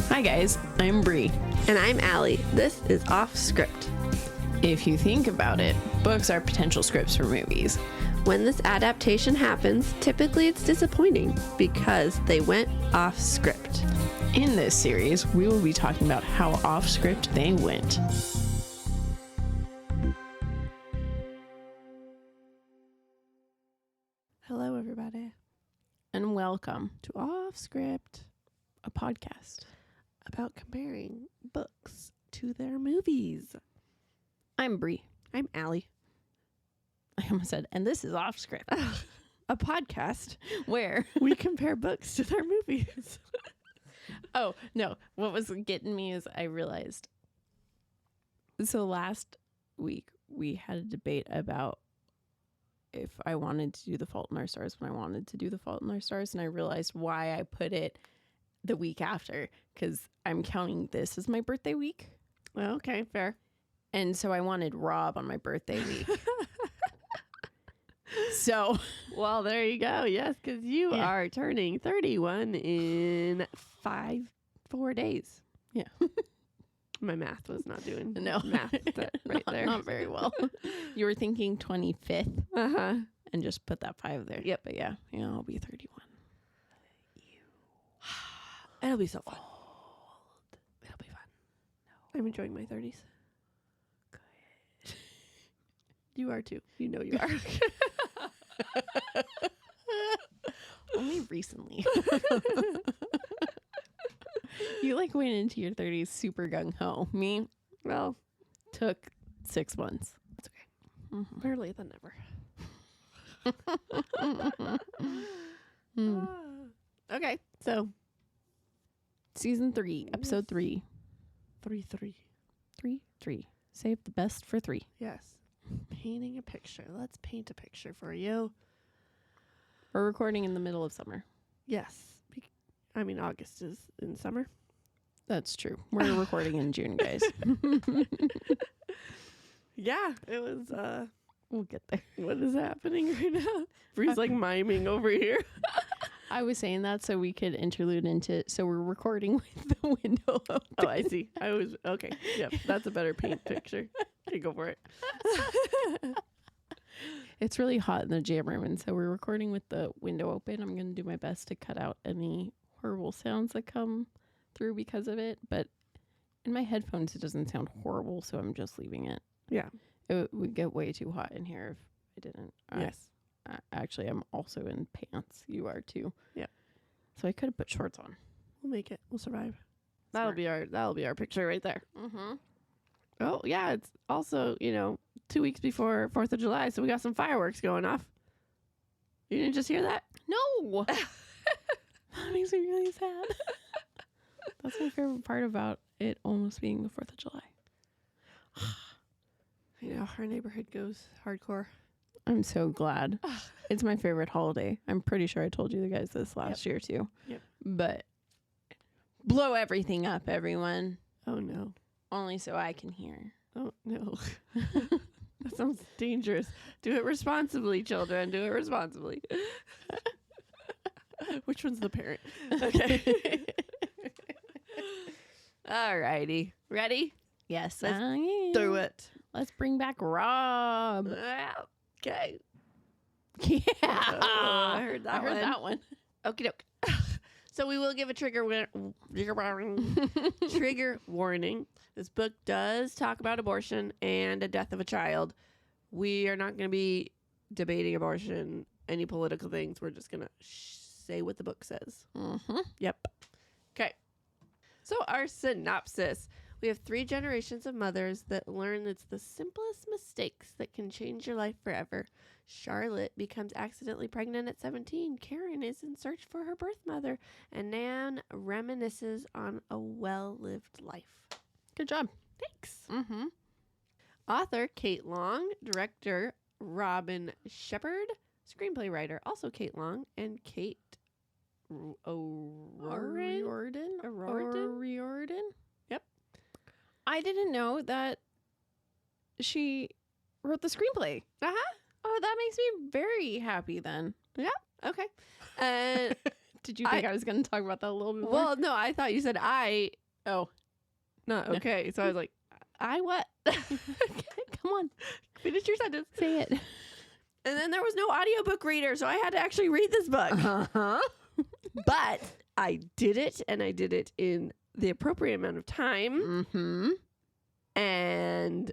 Hi guys, I'm Bri. And I'm Alli. This is Offscript. If you think about it, books are potential scripts for movies. When this adaptation happens, typically it's disappointing because they went off script. In this series, we will be talking about how off script they went. Hello, everybody, And welcome to Offscript, a podcast. about comparing books to their movies. I'm Bri. I'm Alli. I almost said, and this is off script. A podcast Where? we compare books to their movies. Oh, no. What was getting me is I realized. So last week, we had a debate about if I wanted to do The Fault in Our Stars when I wanted to do The Fault in Our Stars. And I realized why I put it the week after, because I'm counting this as my birthday week. Well, okay, fair. And so I wanted Rob on my birthday week. So, Well, there you go. Yes, because you Yeah. are turning 31 in 4 days. Yeah. My math was not doing no. math right there. Not very well. You were thinking 25th Uh-huh. and just put that 5 there. Yep. But yeah, I'll be 31. It'll be so fun. It'll be fun. No. I'm enjoying my 30s. Good. You are too. You know you are. Only recently. You like went into your 30s super gung-ho. Me, Well, took 6 months. it's okay. Better late than never. Okay, so Season 3, episode 3. 3. 3. Save the best for 3. Yes. Painting a picture. Let's paint a picture for you. We're recording in the middle of summer. Yes. I mean, August is in summer. That's true. We're recording in June, guys. Yeah, it was, We'll get there. what is happening right now? Bree's like miming over here. I was saying that so we could interlude into, so we're recording with the window open. Oh, I see. Okay. Yep, that's a better paint picture. Okay, go for it. It's really hot in the jam room, and so we're recording with the window open. I'm going to do my best to cut out any horrible sounds that come through because of it, but in my headphones it doesn't sound horrible, so I'm just leaving it. Yeah. It would get way too hot in here if I didn't. Yes. Actually, I'm also in pants. You are too. Yep. So I could have put shorts on. We'll make it. We'll survive. Smart. That'll be our picture right there. Mm-hmm. Oh, yeah, it's also, 2 weeks before 4th of July, so we got some fireworks going off. You didn't just hear that? No! That makes me really sad. That's my favorite part about it almost being the 4th of July. Our neighborhood goes hardcore. I'm so glad. It's my favorite holiday. I'm pretty sure I told you guys this last year too. Yep. But blow everything up, everyone. Oh, no. Only so I can hear. Oh, no. That sounds dangerous. Do it responsibly, children. Do it responsibly. Which one's the parent? Okay. All righty. Ready? Yes, Let's I am. Do it. Let's bring back Rob. Okay. Yeah. I heard that one. that one. Okie doke. So we will give a trigger warning. This book does talk about abortion and a death of a child. We are not going to be debating abortion, any political things. We're just going to say what the book says. Mm-hmm. Yep. Okay. So our synopsis. We have 3 generations of mothers that learn it's the simplest mistakes that can change your life forever. Charlotte becomes accidentally pregnant at 17. Karen is in search for her birth mother. And Nan reminisces on a well-lived life. Good job. Thanks. Mm-hmm. Author Kate Long. Director Robin Shepard. Screenplay writer also Kate Long. And Kate O'Riordan. O'Riordan? Yep. I didn't know that she wrote the screenplay. Uh-huh. Oh, that makes me very happy then. Okay. And Did you think I was going to talk about that a little bit more? well, no, I thought you said I. Oh, No, okay. So I was like, I what? come on. Finish your sentence. Say it. And then there was no audiobook reader, so I had to actually read this book. Uh-huh. But I did it, and I did it in the appropriate amount of time. Mm-hmm. And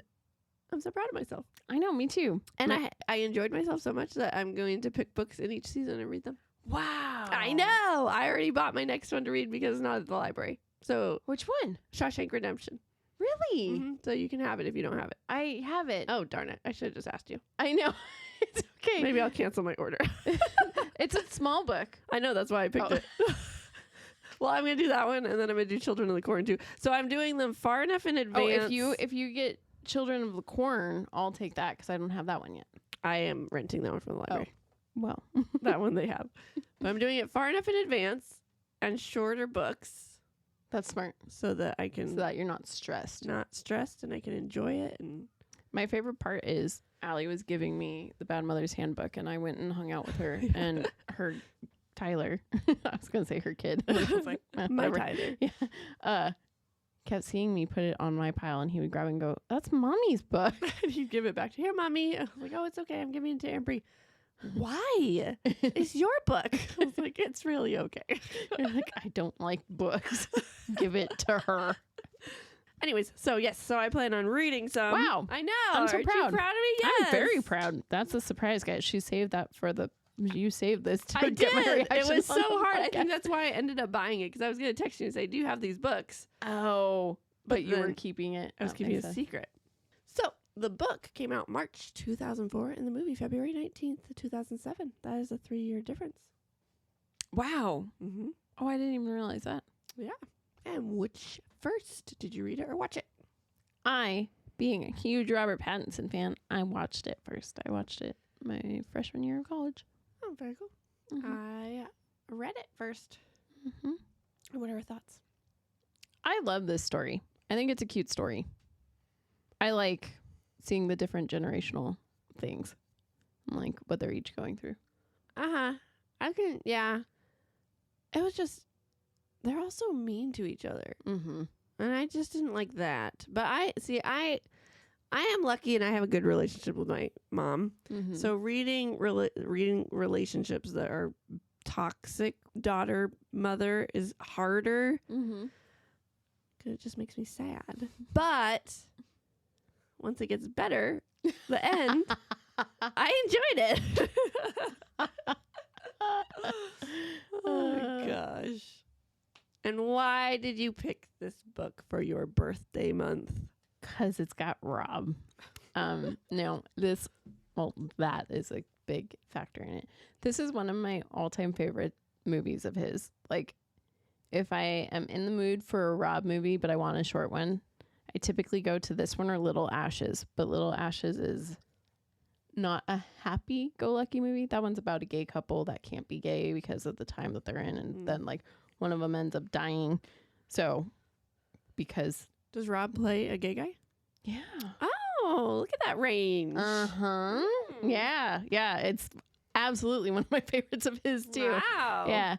I'm so proud of myself. I know, me too. And I enjoyed myself so much that I'm going to pick books in each season and read them. Wow. I know. I already bought my next one to read because it's not at the library. So Which one? Shawshank Redemption. Really? Mhm. So you can have it if you don't have it. I have it. Oh, darn it. I should have just asked you. I know. It's okay. Maybe I'll cancel my order. It's a small book. I know. That's why I picked it. Well, I'm going to do that one, and then I'm going to do Children of the Corn too. So I'm doing them far enough in advance. Oh, if you get Children of the Corn, I'll take that because I don't have that one yet. I am renting that one from the library. Well, That one they have. But I'm doing it far enough in advance and shorter books that's smart. so that I can So that you're not stressed. not stressed and I can enjoy it. And My favorite part is Allie was giving me the Bad Mother's Handbook, and I went and hung out with her and her Tyler. I was gonna say her kid. I was like, my whatever. Tyler. Yeah. Kept seeing me put it on my pile, and he would grab it and go, "That's Mommy's book." And he'd give it back to here, Mommy. I was like, oh, it's okay. I'm giving it to Aunt Bri. Why? It's your book. I was like, it's really okay. You're like, I don't like books. Give it to her. Anyways, so yes, so I plan on reading some. Wow. I know. I'm so Aren't proud. you proud of me? Yes. I'm very proud. That's a surprise, guys. She saved that for the. You saved this to I get my did. It reaction was so on the hard. I podcast. think that's why I ended up buying it because I was going to text you and say, do you have these books? Oh, but you were then keeping it. I was That keeping it makes a sense. secret. So the book came out March 2004 and the movie February 19th, 2007. That is a 3-year difference. Wow. Mm-hmm. Oh, I didn't even realize that. And which first did you read it or watch it? I, being a huge Robert Pattinson fan, I watched it first. I watched it my freshman year of college. Oh, very cool. Mhm. I read it first. Mhm. What are your thoughts? I love this story. I think it's a cute story. I like seeing the different generational things, and like what they're each going through. Yeah. It was just, they're all so mean to each other. Mm-hmm. And I just didn't like that. But I am lucky and I have a good relationship with my mom. Mm-hmm. So reading relationships that are toxic daughter mother is harder Mm-hmm. because it just makes me sad. But once it gets better, the end, I enjoyed it. Oh my gosh. And why did you pick this book for your birthday month? Because it's got Rob. No, that is a big factor in it. This is one of my all-time favorite movies of his. Like, if I am in the mood for a Rob movie, but I want a short one, I typically go to this one or Little Ashes. But Little Ashes is not a happy-go-lucky movie. That one's about a gay couple that can't be gay because of the time that they're in, and then like one of them ends up dying. So, because Does Rob play a gay guy? yeah. Oh, look at that range. Uh-huh. Yeah. Yeah. It's absolutely one of my favorites of his too. Wow. Yeah.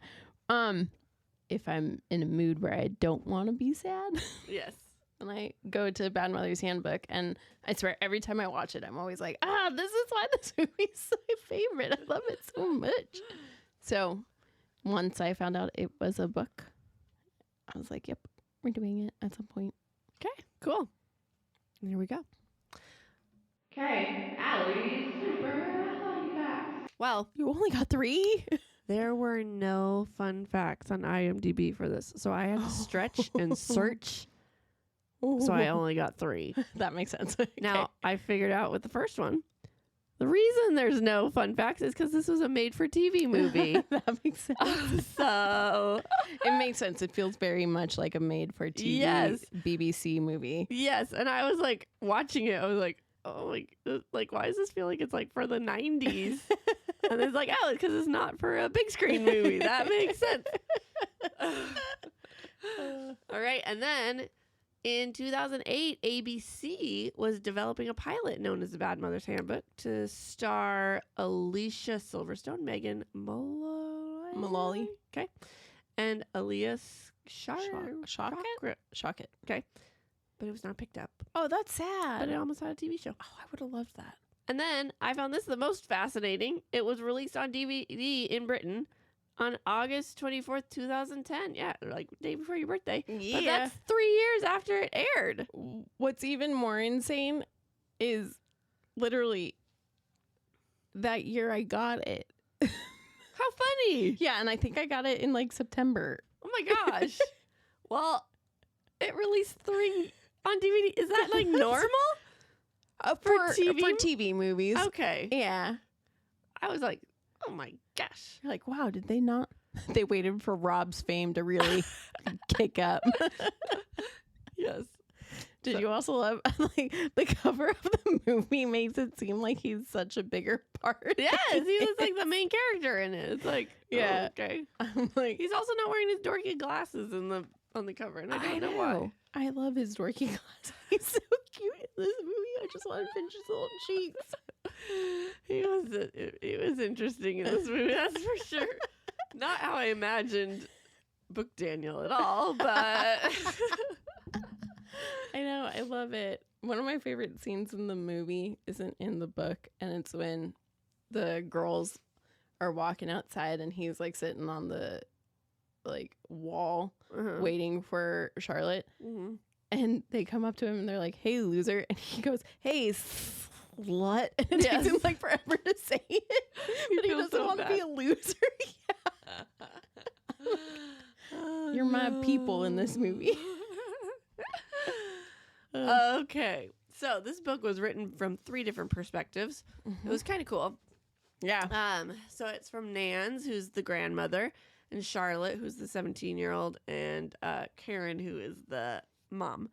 If I'm in a mood where I don't want to be sad, Yes. and I go to Bad Mother's Handbook, and I swear every time I watch it, I'm always like, this is why this movie's my favorite. I love it so much. So once I found out it was a book, I was like, yep, we're doing it at some point. Okay, cool. Here we go. Okay, Alli's super fun facts. Well, You only got 3? there were no fun facts on IMDb for this, so I had to stretch and search. So I only got 3. That makes sense. Now, I figured out with the first one, the reason there's no fun facts is because this was a made-for-TV movie. That makes sense. So, It makes sense. It feels very much like a made-for-TV Yes. BBC movie. yes, and I was like, watching it, I was like, oh, like why does this feel like it's like for the 90s? And it's like, oh, because it's not for a big screen movie. That makes sense. All right, and then In 2008, ABC was developing a pilot known as The Bad Mother's Handbook to star Alicia Silverstone, Megan Mullally. Okay. And Elias Shockett? Shockett. Okay. But it was not picked up. Oh, that's sad. But it almost had a TV show. Oh, I would have loved that. And then I found this the most fascinating. It was released on DVD in Britain on August 24th, 2010. Yeah, like day before your birthday. Yeah. But that's 3 years after it aired. What's even more insane is literally that year I got it. How funny. Yeah, and I think I got it in like September. Oh my gosh. Well, it released 3 on DVD. Is that like normal? For TV movies. Okay. Yeah. I was like, oh my gosh. You're like, wow, did they not? They waited for Rob's fame to really kick up. Yes. Did you also love like the cover of the movie makes it seem like he's such a bigger part? Yes, he was like the main character in it. It's like, yeah. Oh, okay. I'm like, He's also not wearing his dorky glasses on the cover, and I don't know why. I love his dorky glasses. He's so cute in this movie. I just want to pinch his little cheeks. He was interesting in this movie, that's for sure. Not how I imagined Book Daniel at all, but I know, I love it. One of my favorite scenes in the movie isn't in the book, and it's when the girls are walking outside and he's like sitting on the like wall waiting for Charlotte. Mm-hmm. And they come up to him and they're like, "Hey, loser." And he goes, "Hey, slut." And it takes him like forever to say it. But he doesn't want to be a loser. You're my people in this movie. Okay. So this book was written from 3 different perspectives. It was kind of cool. Yeah. So it's from Nans, who's the grandmother, and Charlotte, who's the 17-year-old, and Karen, who is the mom.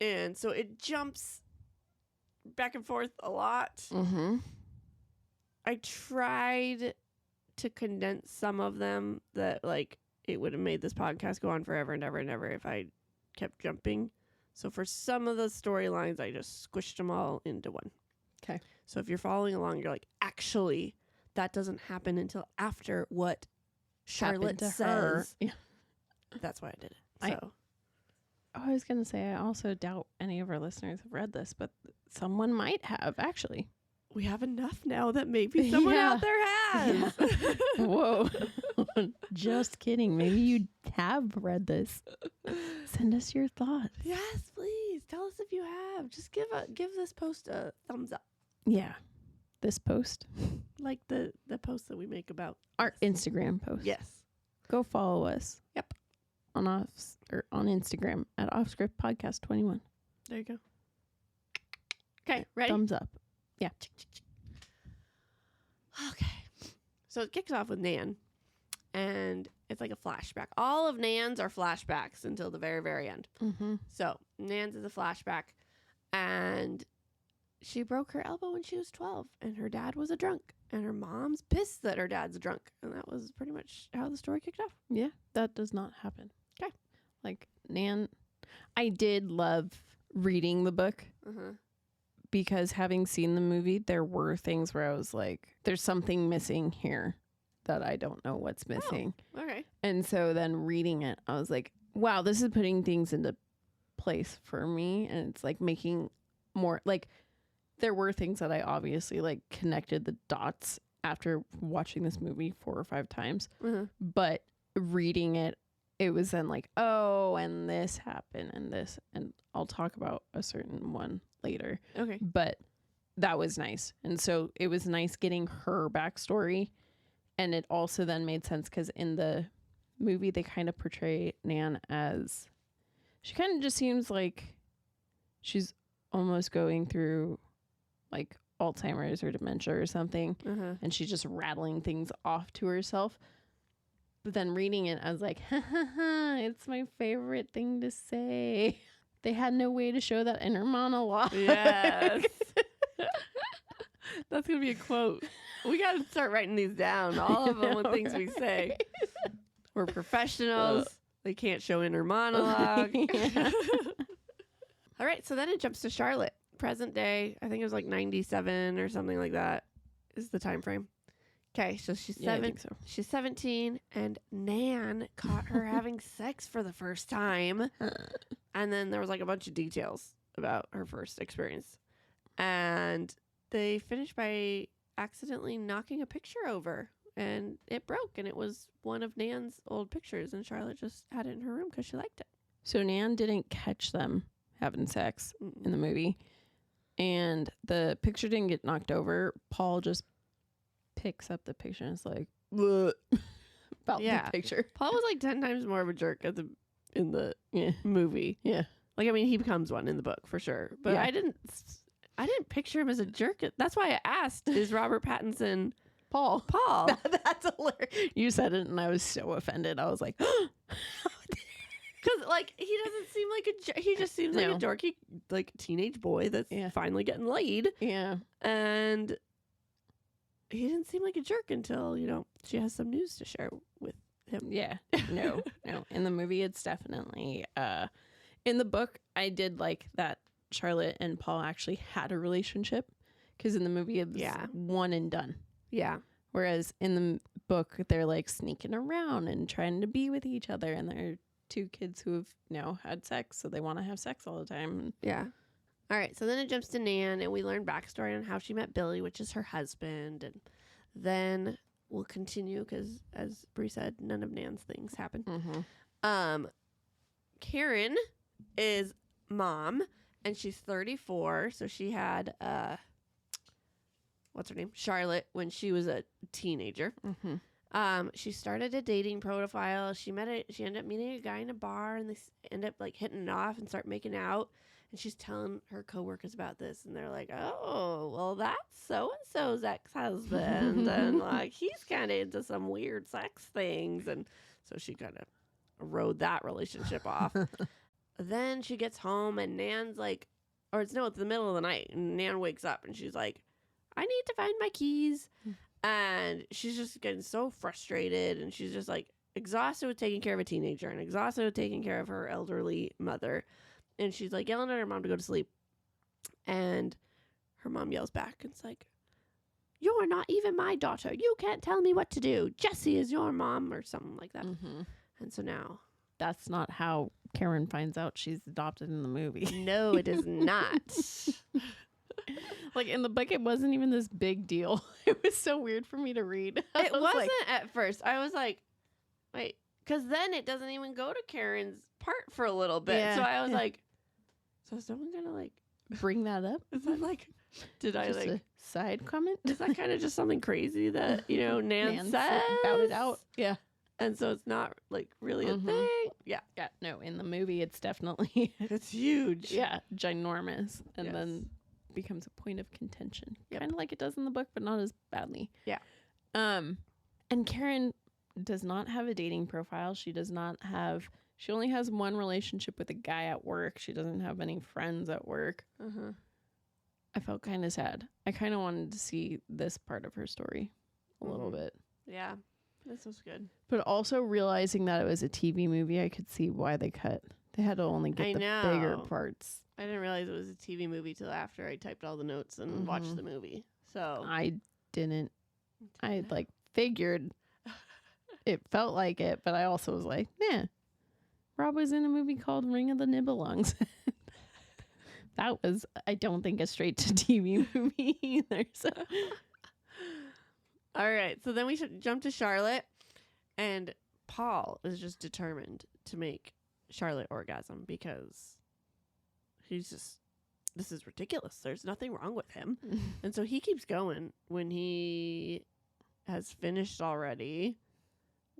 And so it jumps back and forth a lot. Mm-hmm. I tried to condense some of them that, like, it would have made this podcast go on forever and ever and ever if I kept jumping. So for some of the storylines, I just squished them all into one. Okay. So if you're following along, you're like, actually, that doesn't happen until after what Charlotte to says. her. Yeah. That's why I did it. So I was going to say, I also doubt any of our listeners have read this, but someone might have, actually. we have enough now that maybe someone out there has. Yeah. Whoa. Just kidding. Maybe you have read this. Send us your thoughts. Yes, please. Tell us if you have. Just give this post a thumbs up. Yeah. This post. Like the post that we make about Our Instagram post. Yes. Go follow us. Yep. On Instagram at Offscript Podcast 21. There you go. Okay, ready? Thumbs up. Yeah. Okay. So it kicks off with Nan, and it's like a flashback. All of Nan's are flashbacks until the very, very end. Mm-hmm. So Nan's is a flashback, and she broke her elbow when she was 12, and her dad was a drunk, and her mom's pissed that her dad's a drunk, and that was pretty much how the story kicked off. Yeah, that does not happen. Okay. Like, Nan, I did love reading the book. Uh-huh. Because having seen the movie, there were things where I was like, there's something missing here that I don't know what's missing. Oh, okay. And so then reading it, I was like, wow, this is putting things into place for me. And it's like making more, like, there were things that I obviously like connected the dots after watching this movie 4 or 5 times. Uh-huh. But reading it, it was then like, oh, and this happened and this. And I'll talk about a certain one later. Okay. But that was nice. And so it was nice getting her backstory. And it also then made sense because in the movie, they kind of portray Nan as, she kind of just seems like she's almost going through like Alzheimer's or dementia or something. Uh-huh. And she's just rattling things off to herself. But then reading it, I was like, ha ha ha, it's my favorite thing to say. They had no way to show that inner monologue. Yes. That's going to be a quote. We got to start writing these down. All of them with things we say. We're professionals. They can't show inner monologue. Yeah. All right, so then it jumps to Charlotte. Present day, I think it was like 97 or something like that is the time frame. Okay, so she's Yeah, I think so. She's 17, and Nan caught her having sex for the first time. And then there was like a bunch of details about her first experience. And they finished by accidentally knocking a picture over, and it broke, and it was one of Nan's old pictures, and Charlotte just had it in her room because she liked it. So Nan didn't catch them having sex in the movie, and the picture didn't get knocked over. Paul just picks up the picture and is like, "Bleh," about the picture. Paul was like 10 times more of a jerk in the movie. Yeah. Like, I mean, he becomes one in the book for sure, but Yeah. I didn't picture him as a jerk. That's why I asked, is Robert Pattinson Paul. That's hilarious. You said it, and I was so offended. I was like, Because, like, he doesn't seem like he just seems like a dorky, like, teenage boy that's finally getting laid. yeah. And he didn't seem like a jerk until, she has some news to share with him. Yeah. No. In the movie, it's definitely, in the book, I did like that Charlotte and Paul actually had a relationship, because in the movie, it was one and done. Yeah. Whereas in the book, they're like sneaking around and trying to be with each other, and they're two kids who have now had sex, so they want to have sex all the time. Yeah. All right, so then it jumps to Nan, and we learn backstory on how she met Billy, which is her husband, and then we'll continue because, as Bri said, none of Nan's things happen. Mm-hmm. Karen is mom, and she's 34, so she had what's her name? Charlotte, when she was a teenager. Mm-hmm. She started a dating profile. She ended up meeting a guy in a bar, and they end up like hitting it off and start making out. And she's telling her coworkers about this, and they're like, "Oh, well, that's so-and-so's ex-husband, and like he's kind of into some weird sex things." And so she kind of rode that relationship off. Then she gets home, and Nan's like, it's the middle of the night, and Nan wakes up, and she's like, "I need to find my keys." And she's just getting so frustrated, and she's just like exhausted with taking care of a teenager and exhausted with taking care of her elderly mother. And she's like yelling at her mom to go to sleep. And her mom yells back, and it's like, "You're not even my daughter. You can't tell me what to do. Jessie is your mom," or something like that. Mm-hmm. And so now, that's not how Karen finds out she's adopted in the movie. no, it is not. Like, in the book, it wasn't even this big deal. It was so weird for me to read. It wasn't at first. I was like, wait, because then it doesn't even go to Karen's part for a little bit. Yeah, so I was like, so is someone gonna like bring that up? Is that like, did I Just like a side comment? Is that kind of just something crazy that Nan says about it out? Yeah. And so it's not like really a thing. Yeah. Yeah. No, in the movie, it's definitely It's huge. yeah, ginormous, and Yes. then becomes a point of contention, Yep. kind of like it does in the book, but not as badly. Yeah. And Karen does not have a dating profile. She only has one relationship with a guy at work. She doesn't have any friends at work. Uh-huh. I felt kind of sad. I kind of wanted to see this part of her story a little bit. Yeah. This was good. But also realizing that it was a TV movie, I could see why they cut. They had to only get the bigger parts. I didn't realize it was a TV movie till after I typed all the notes and watched the movie. So I didn't. I like figured it felt like it, but I also was like, yeah. Rob was in a movie called Ring of the Nibelungs. That was, I don't think, a straight to TV movie either. So, all right. So then we should jump to Charlotte, and Paul is just determined to make Charlotte orgasm because he's just, this is ridiculous. There's nothing wrong with him. And so he keeps going when he has finished already,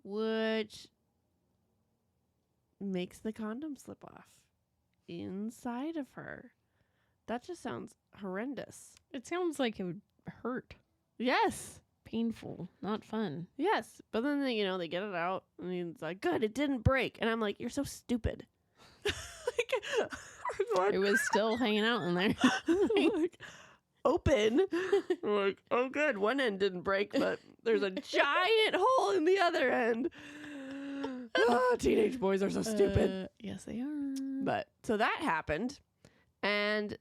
which makes the condom slip off inside of her. That just sounds horrendous. it sounds like it would hurt. Yes. Painful, not fun. Yes. But then, they get it out, and he's like, good, it didn't break. And I'm like, you're so stupid. It was still hanging out in there. Like, open. I'm like, oh, good. One end didn't break, but there's a giant hole in the other end. Teenage boys are so stupid. Yes, they are. But so that happened. And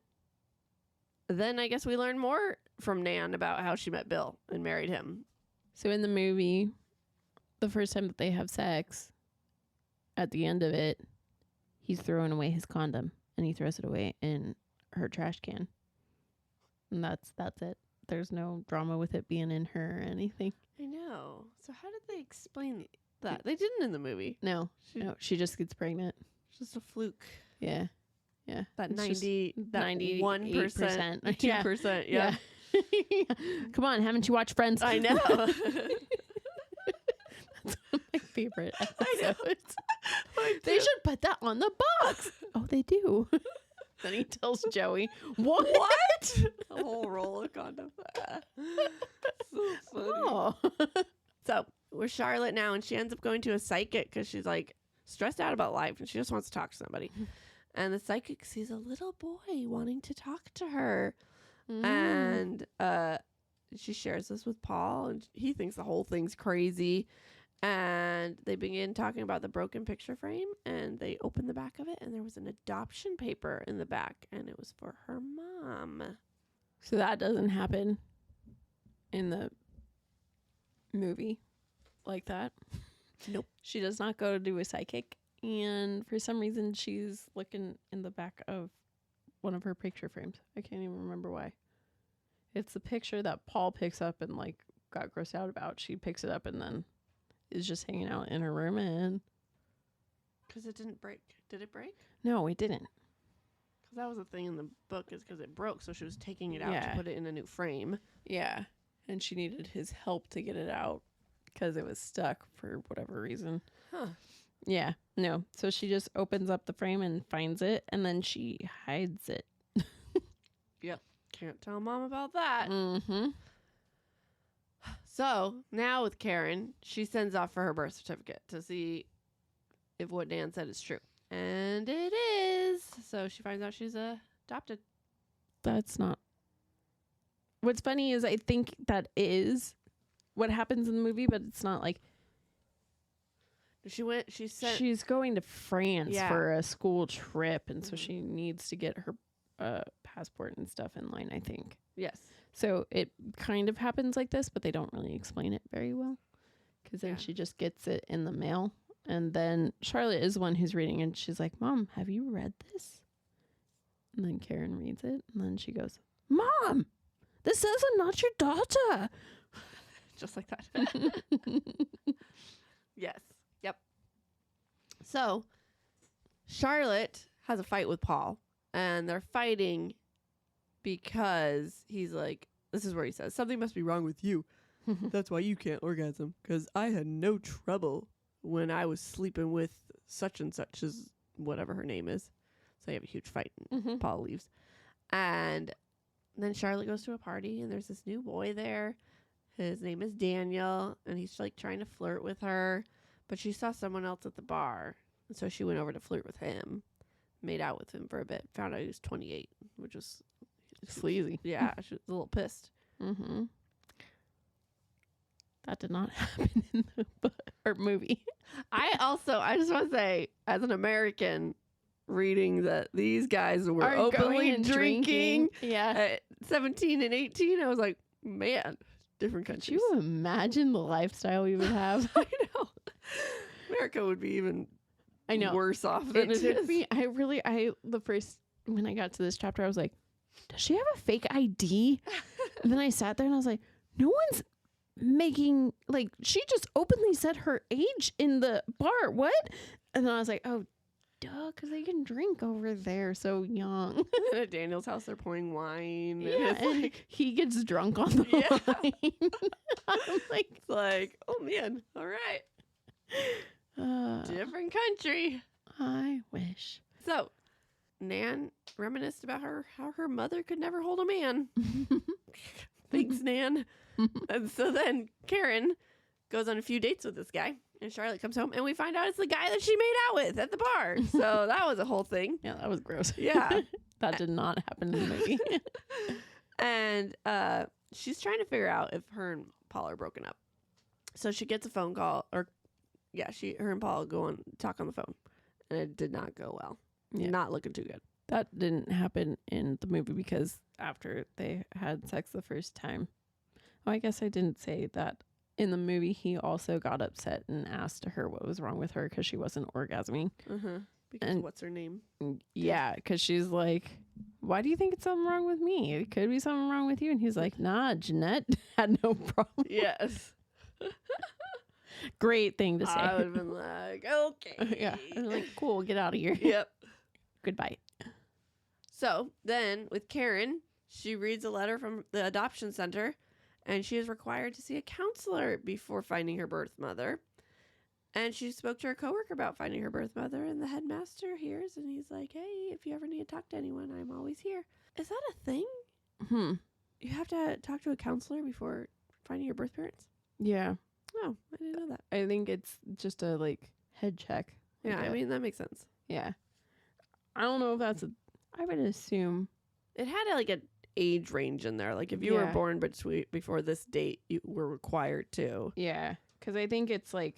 then I guess we learned more from Nan about how she met Bill and married him. So in the movie, the first time that they have sex, at the end of it, he's throwing away his condom and he throws it away in her trash can. And that's it. There's no drama with it being in her or anything. I know. So how did they explain that? They didn't in the movie. No, she just gets pregnant. It's just a fluke. Yeah. Yeah. That It's just 91%, 2%. Yeah. Come on, haven't you watched Friends? I know. That's one of my favorite episodes. They should put that on the box. Oh, they do. Then he tells Joey, what? A whole roll of condoms. So funny. Oh. So we're Charlotte now, and she ends up going to a psychic because she's like stressed out about life and she just wants to talk to somebody. And the psychic sees a little boy wanting to talk to her. And she shares this with Paul, and he thinks the whole thing's crazy. And they begin talking about the broken picture frame, and they open the back of it, and there was an adoption paper in the back, and it was for her mom. So that doesn't happen in the movie like that. Nope. She does not go to do a psychic, and for some reason she's looking in the back of one of her picture frames. I can't even remember why. It's the picture that Paul picks up and like got grossed out about. She picks it up and then is just hanging out in her room, and Because it didn't break. Did it break? no, it didn't. Because that was the thing in the book, is because it broke, so she was taking it out Yeah. to put it in a new frame. Yeah, and she needed his help to get it out because it was stuck for whatever reason. Huh. Yeah, no. So she just opens up the frame and finds it, and then she hides it. Can't tell Mom about that. Mm-hmm. So now with Karen, she sends off for her birth certificate to see if what Dan said is true. And it is. So she finds out she's adopted. That's not. What's funny is I think that is what happens in the movie, but it's not like She sent. she's going to France Yeah. for a school trip, and so Mhm. she needs to get her passport and stuff in line, I think. Yes. So it kind of happens like this, but they don't really explain it very well. Because then Yeah. she just gets it in the mail. And then Charlotte is the one who's reading, and she's like, Mom, have you read this? And then Karen reads it, and then she goes, Mom, this says I'm not your daughter. Just like that. Yes. Yep. So Charlotte has a fight with Paul, and they're fighting because he's like, this is where he says, something must be wrong with you. That's why you can't orgasm. Because I had no trouble when I was sleeping with such and such, as whatever her name is. So they have a huge fight, and Mhm. Paul leaves. And then Charlotte goes to a party, and there's this new boy there. His name is Daniel, and he's like trying to flirt with her. But she saw someone else at the bar, and so she went over to flirt with him. Made out with him for a bit. Found out he was 28, which was Sleazy. yeah, she was a little pissed. Mm-hmm. That did not happen in the book or movie. I just want to say, as an American, reading that these guys were Are openly going and drinking Yeah. at 17 and 18, I was like, man, different Could countries. you imagine the lifestyle we would have? I know. America would be even I know. worse off than it took is. me, when I got to this chapter, I was like, does she have a fake ID? And then I sat there and I was like, no one's making, like, she just openly said her age in the bar. What? And then I was like, oh, duh, because they can drink over there so young. At Daniel's house, they're pouring wine. Yeah, And it's and like, he gets drunk on the Yeah. line. I'm like, it's like, oh man, all right. Different country. I wish. So, Nan reminisced about how her mother could never hold a man. Thanks, Nan. And so then Karen goes on a few dates with this guy, and Charlotte comes home, and we find out it's the guy that she made out with at the bar. So that was a whole thing. Yeah, that was gross. Yeah. That did not happen in the movie. And she's trying to figure out if her and Paul are broken up. So she gets a phone call, or her and Paul talk on the phone, and it did not go well. Yeah. Not looking too good. That didn't happen in the movie because after they had sex the first time. Oh, I guess I didn't say that. In the movie, he also got upset and asked her what was wrong with her because she wasn't orgasming. Because what's her name? Yeah, because she's like, why do you think it's something wrong with me? It could be something wrong with you. And he's like, nah, Jeanette had no problem. Yes. Great thing to say. I would have been like, okay. Yeah. I'm like, cool, get out of here. Yep. Goodbye. So then with Karen, she reads a letter from the adoption center, and she is required to see a counselor before finding her birth mother. And she spoke to her coworker about finding her birth mother, and the headmaster hears, and he's like, hey, if you ever need to talk to anyone, I'm always here. Is that a thing? You have to talk to a counselor before finding your birth parents? Yeah. Oh, I didn't know that. I think it's just a head check. Yeah, I mean, that makes sense. Yeah. I don't know if that's I would assume. It had an age range in there. Like if you were born before this date, you were required to. Yeah. Because I think it's I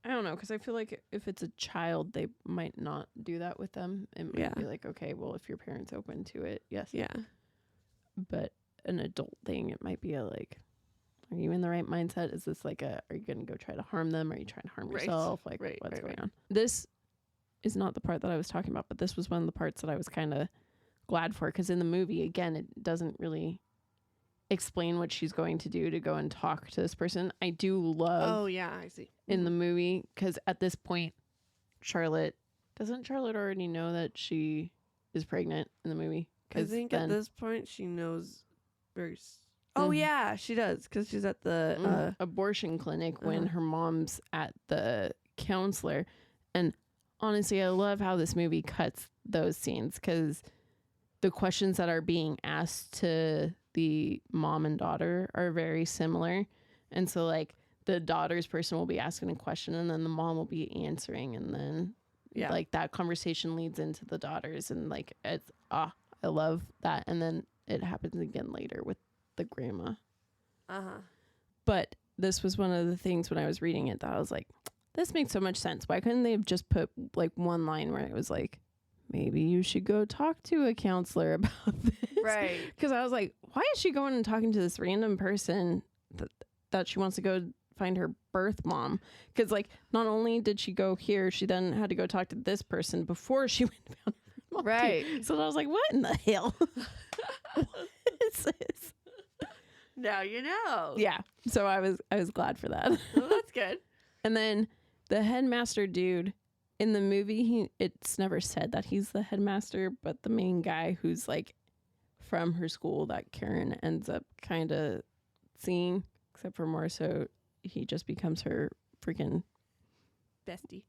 don't know. Because I feel like if it's a child, they might not do that with them. It might be okay, well, if your parents open to it, yes. Yeah. But an adult thing, it might be are you in the right mindset? Is this are you going to go try to harm them? Are you trying to harm yourself? What's going on? This is not the part that I was talking about, but this was one of the parts that I was kind of glad for, because in the movie, again, it doesn't really explain what she's going to do to go and talk to this person. I do love oh yeah, I see, in the movie, because at this point doesn't Charlotte already know that she is pregnant in the movie? I think at this point she knows oh yeah, she does, because she's at the abortion clinic when her mom's at the counselor. And honestly, I love how this movie cuts those scenes, because the questions that are being asked to the mom and daughter are very similar. And so the daughter's person will be asking a question, and then the mom will be answering, and then that conversation leads into the daughters, and it's I love that. And then it happens again later with the grandma. But this was one of the things when I was reading it that I was like, this makes so much sense. Why couldn't they have just put one line where it was maybe you should go talk to a counselor about this? Right. Because I was like, why is she going and talking to this random person that she wants to go find her birth mom? Because not only did she go here, she then had to go talk to this person before she went and found her mom. Right. Too. So I was like, what in the hell? What is this? Now you know. Yeah. So I was glad for that. Well, that's good. And then the headmaster dude in the movie, it's never said that he's the headmaster, but the main guy who's from her school that Karen ends up kind of seeing, except for more so he just becomes her freaking bestie.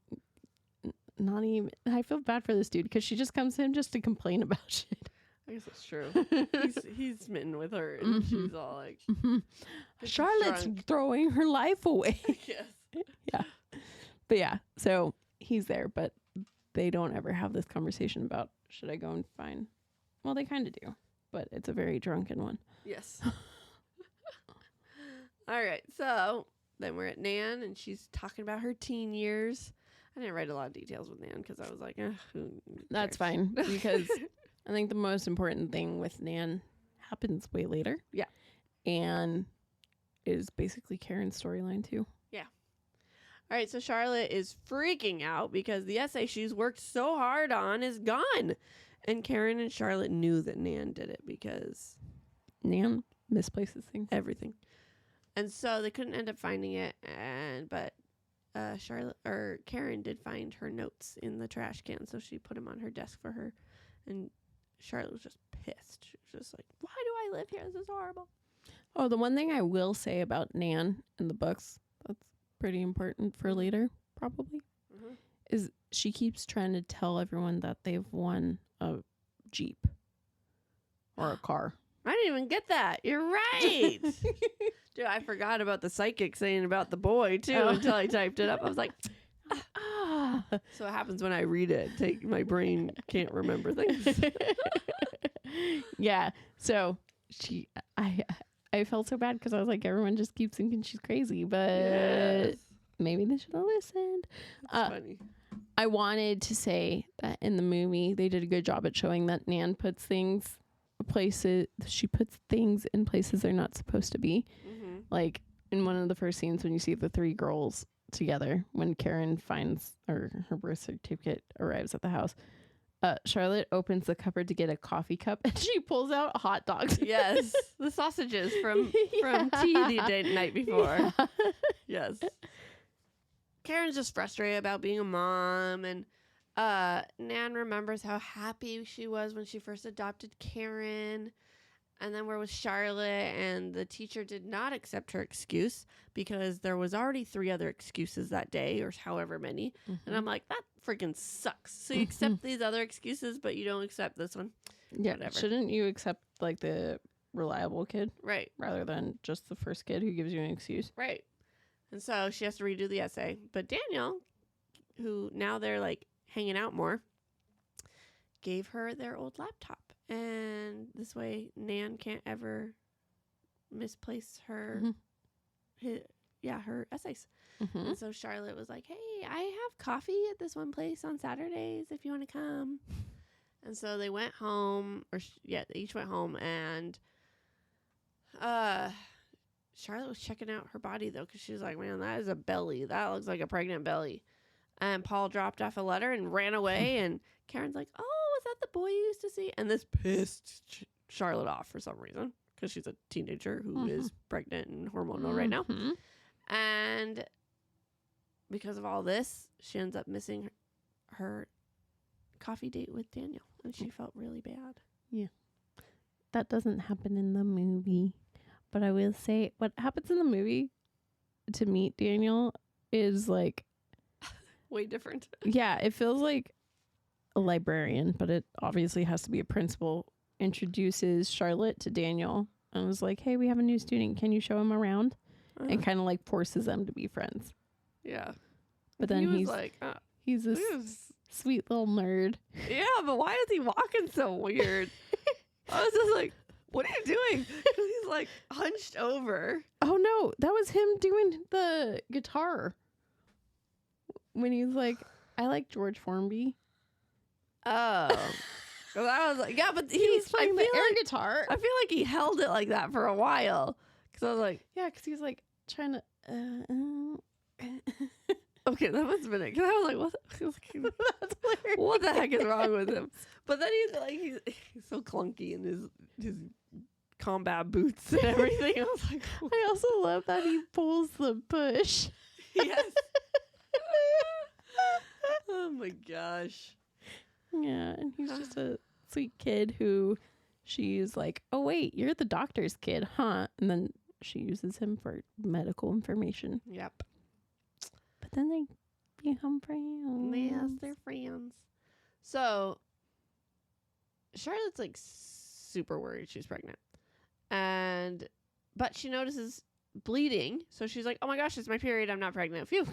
Not even. I feel bad for this dude because she just comes to him just to complain about shit. I guess that's true. he's smitten with her, and she's all like, Charlotte's throwing her life away. Yes. Yeah. But yeah, so he's there, but they don't ever have this conversation about should I go and find. Well, they kind of do, but it's a very drunken one. Yes. All right, so then we're at Nan, and she's talking about her teen years. I didn't write a lot of details with Nan because I was like, who that's cares? fine, because I think the most important thing with Nan happens way later. Yeah. And is basically Karen's storyline too. Yeah. All right, so Charlotte is freaking out because the essay she's worked so hard on is gone. And Karen and Charlotte knew that Nan did it because Nan misplaces things. Everything. And so they couldn't end up finding it, but Karen did find her notes in the trash can, so she put them on her desk for her. And Charlotte was just pissed. She was just like, why do I live here? This is horrible. Oh, the one thing I will say about Nan in the books that's pretty important for later, probably, is she keeps trying to tell everyone that they've won a Jeep or a car. I didn't even get that. You're right. Dude, I forgot about the psychic saying about the boy, too, until I typed it up. I was like, So it happens when I read it. My brain can't remember things. Yeah. So I felt so bad because I was like, everyone just keeps thinking she's crazy, but maybe they should have listened. That's funny. I wanted to say that in the movie, they did a good job at showing that Nan puts things she puts things in places they're not supposed to be. Mm-hmm. Like in one of the first scenes when you see the three girls together, when Karen finds or her birth certificate arrives at the house, Charlotte opens the cupboard to get a coffee cup and she pulls out hot dogs. Yes, the sausages from tea the night before. Yeah. Yes. Karen's just frustrated about being a mom, and Nan remembers how happy she was when she first adopted Karen, and then we're with Charlotte, and the teacher did not accept her excuse because there was already 3 other excuses that day, or however many. And I'm like, that freaking sucks. So you accept these other excuses, but you don't accept this one. Yeah. Whatever. Shouldn't you accept like the reliable kid Right. rather than just the first kid who gives you an excuse? Right. And so she has to redo the essay. But Daniel, who now they're like hanging out more, gave her their old laptop. And this way Nan can't ever misplace her her essays. Mm-hmm. And so Charlotte was like, hey, I have coffee at this one place on Saturdays if you want to come. And so they went home, they each went home, and Charlotte was checking out her body, though, because she was like, man, that is a belly. That looks like a pregnant belly. And Paul dropped off a letter and ran away, and Karen's like, oh, is that the boy you used to see? And this pissed Charlotte off for some reason, because she's a teenager who is pregnant and hormonal right now. And because of all this, she ends up missing her coffee date with Daniel, and she felt really bad. Yeah. That doesn't happen in the movie. But I will say what happens in the movie to meet Daniel is like way different. Yeah, it feels like a librarian, but it obviously has to be a principal, introduces Charlotte to Daniel and was like, hey, we have a new student. Can you show him around? And kind of like forces them to be friends. Yeah. But then he's like, he's this sweet little nerd. Yeah, but why is he walking so weird? I was just like, what are you doing? 'Cause he's like hunched over. Oh no, that was him doing the guitar. When he's like, I like George Formby. Oh. 'Cause I was like, yeah, but He was playing the air guitar. I feel like he held it like that for a while. 'Cause I was like, yeah, because he was like trying to. Okay, that must have been it. 'Cause I was like, That's hilarious. what the heck is wrong with him? But then he's so clunky in his combat boots and everything. I was like, oh. I also love that he pulls the push. Yes. Oh my gosh. Yeah, and he's just a sweet kid who she's like, oh wait, you're the doctor's kid, huh? And then she uses him for medical information. Yep. But then they become friends. Yes, they're friends. So Charlotte's like super worried she's pregnant. But she notices bleeding. So she's like, oh my gosh, it's my period. I'm not pregnant. Phew.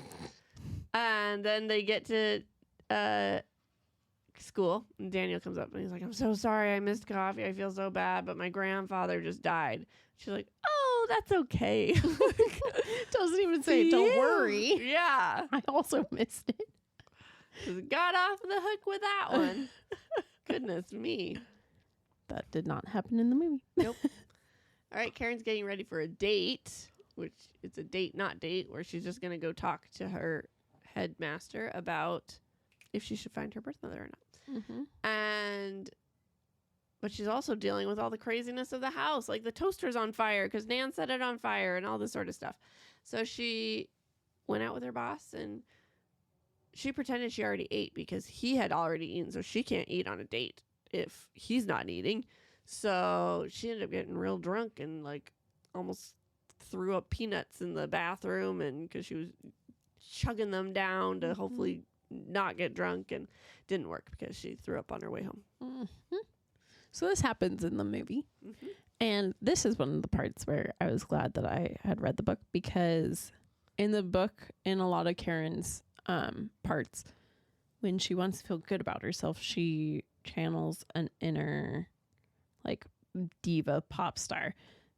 And then they get to school. And Daniel comes up and he's like, I'm so sorry. I missed coffee. I feel so bad. But my grandfather just died. She's like, oh, that's okay. Doesn't even say, don't worry. Yeah. I also missed it. Just got off the hook with that one. Goodness me. That did not happen in the movie. Nope. All right, Karen's getting ready for a date, which it's a date, not date, where she's just going to go talk to her headmaster about if she should find her birth mother or not. Mm-hmm. But she's also dealing with all the craziness of the house, like the toaster's on fire because Nan set it on fire and all this sort of stuff. So she went out with her boss and she pretended she already ate because he had already eaten, so she can't eat on a date if he's not eating. So she ended up getting real drunk and like almost threw up peanuts in the bathroom, and because she was chugging them down to hopefully not get drunk, and didn't work because she threw up on her way home. Mm-hmm. So this happens in the movie. Mm-hmm. And this is one of the parts where I was glad that I had read the book, because in the book, in a lot of Karen's parts, when she wants to feel good about herself, she channels an inner like diva pop star.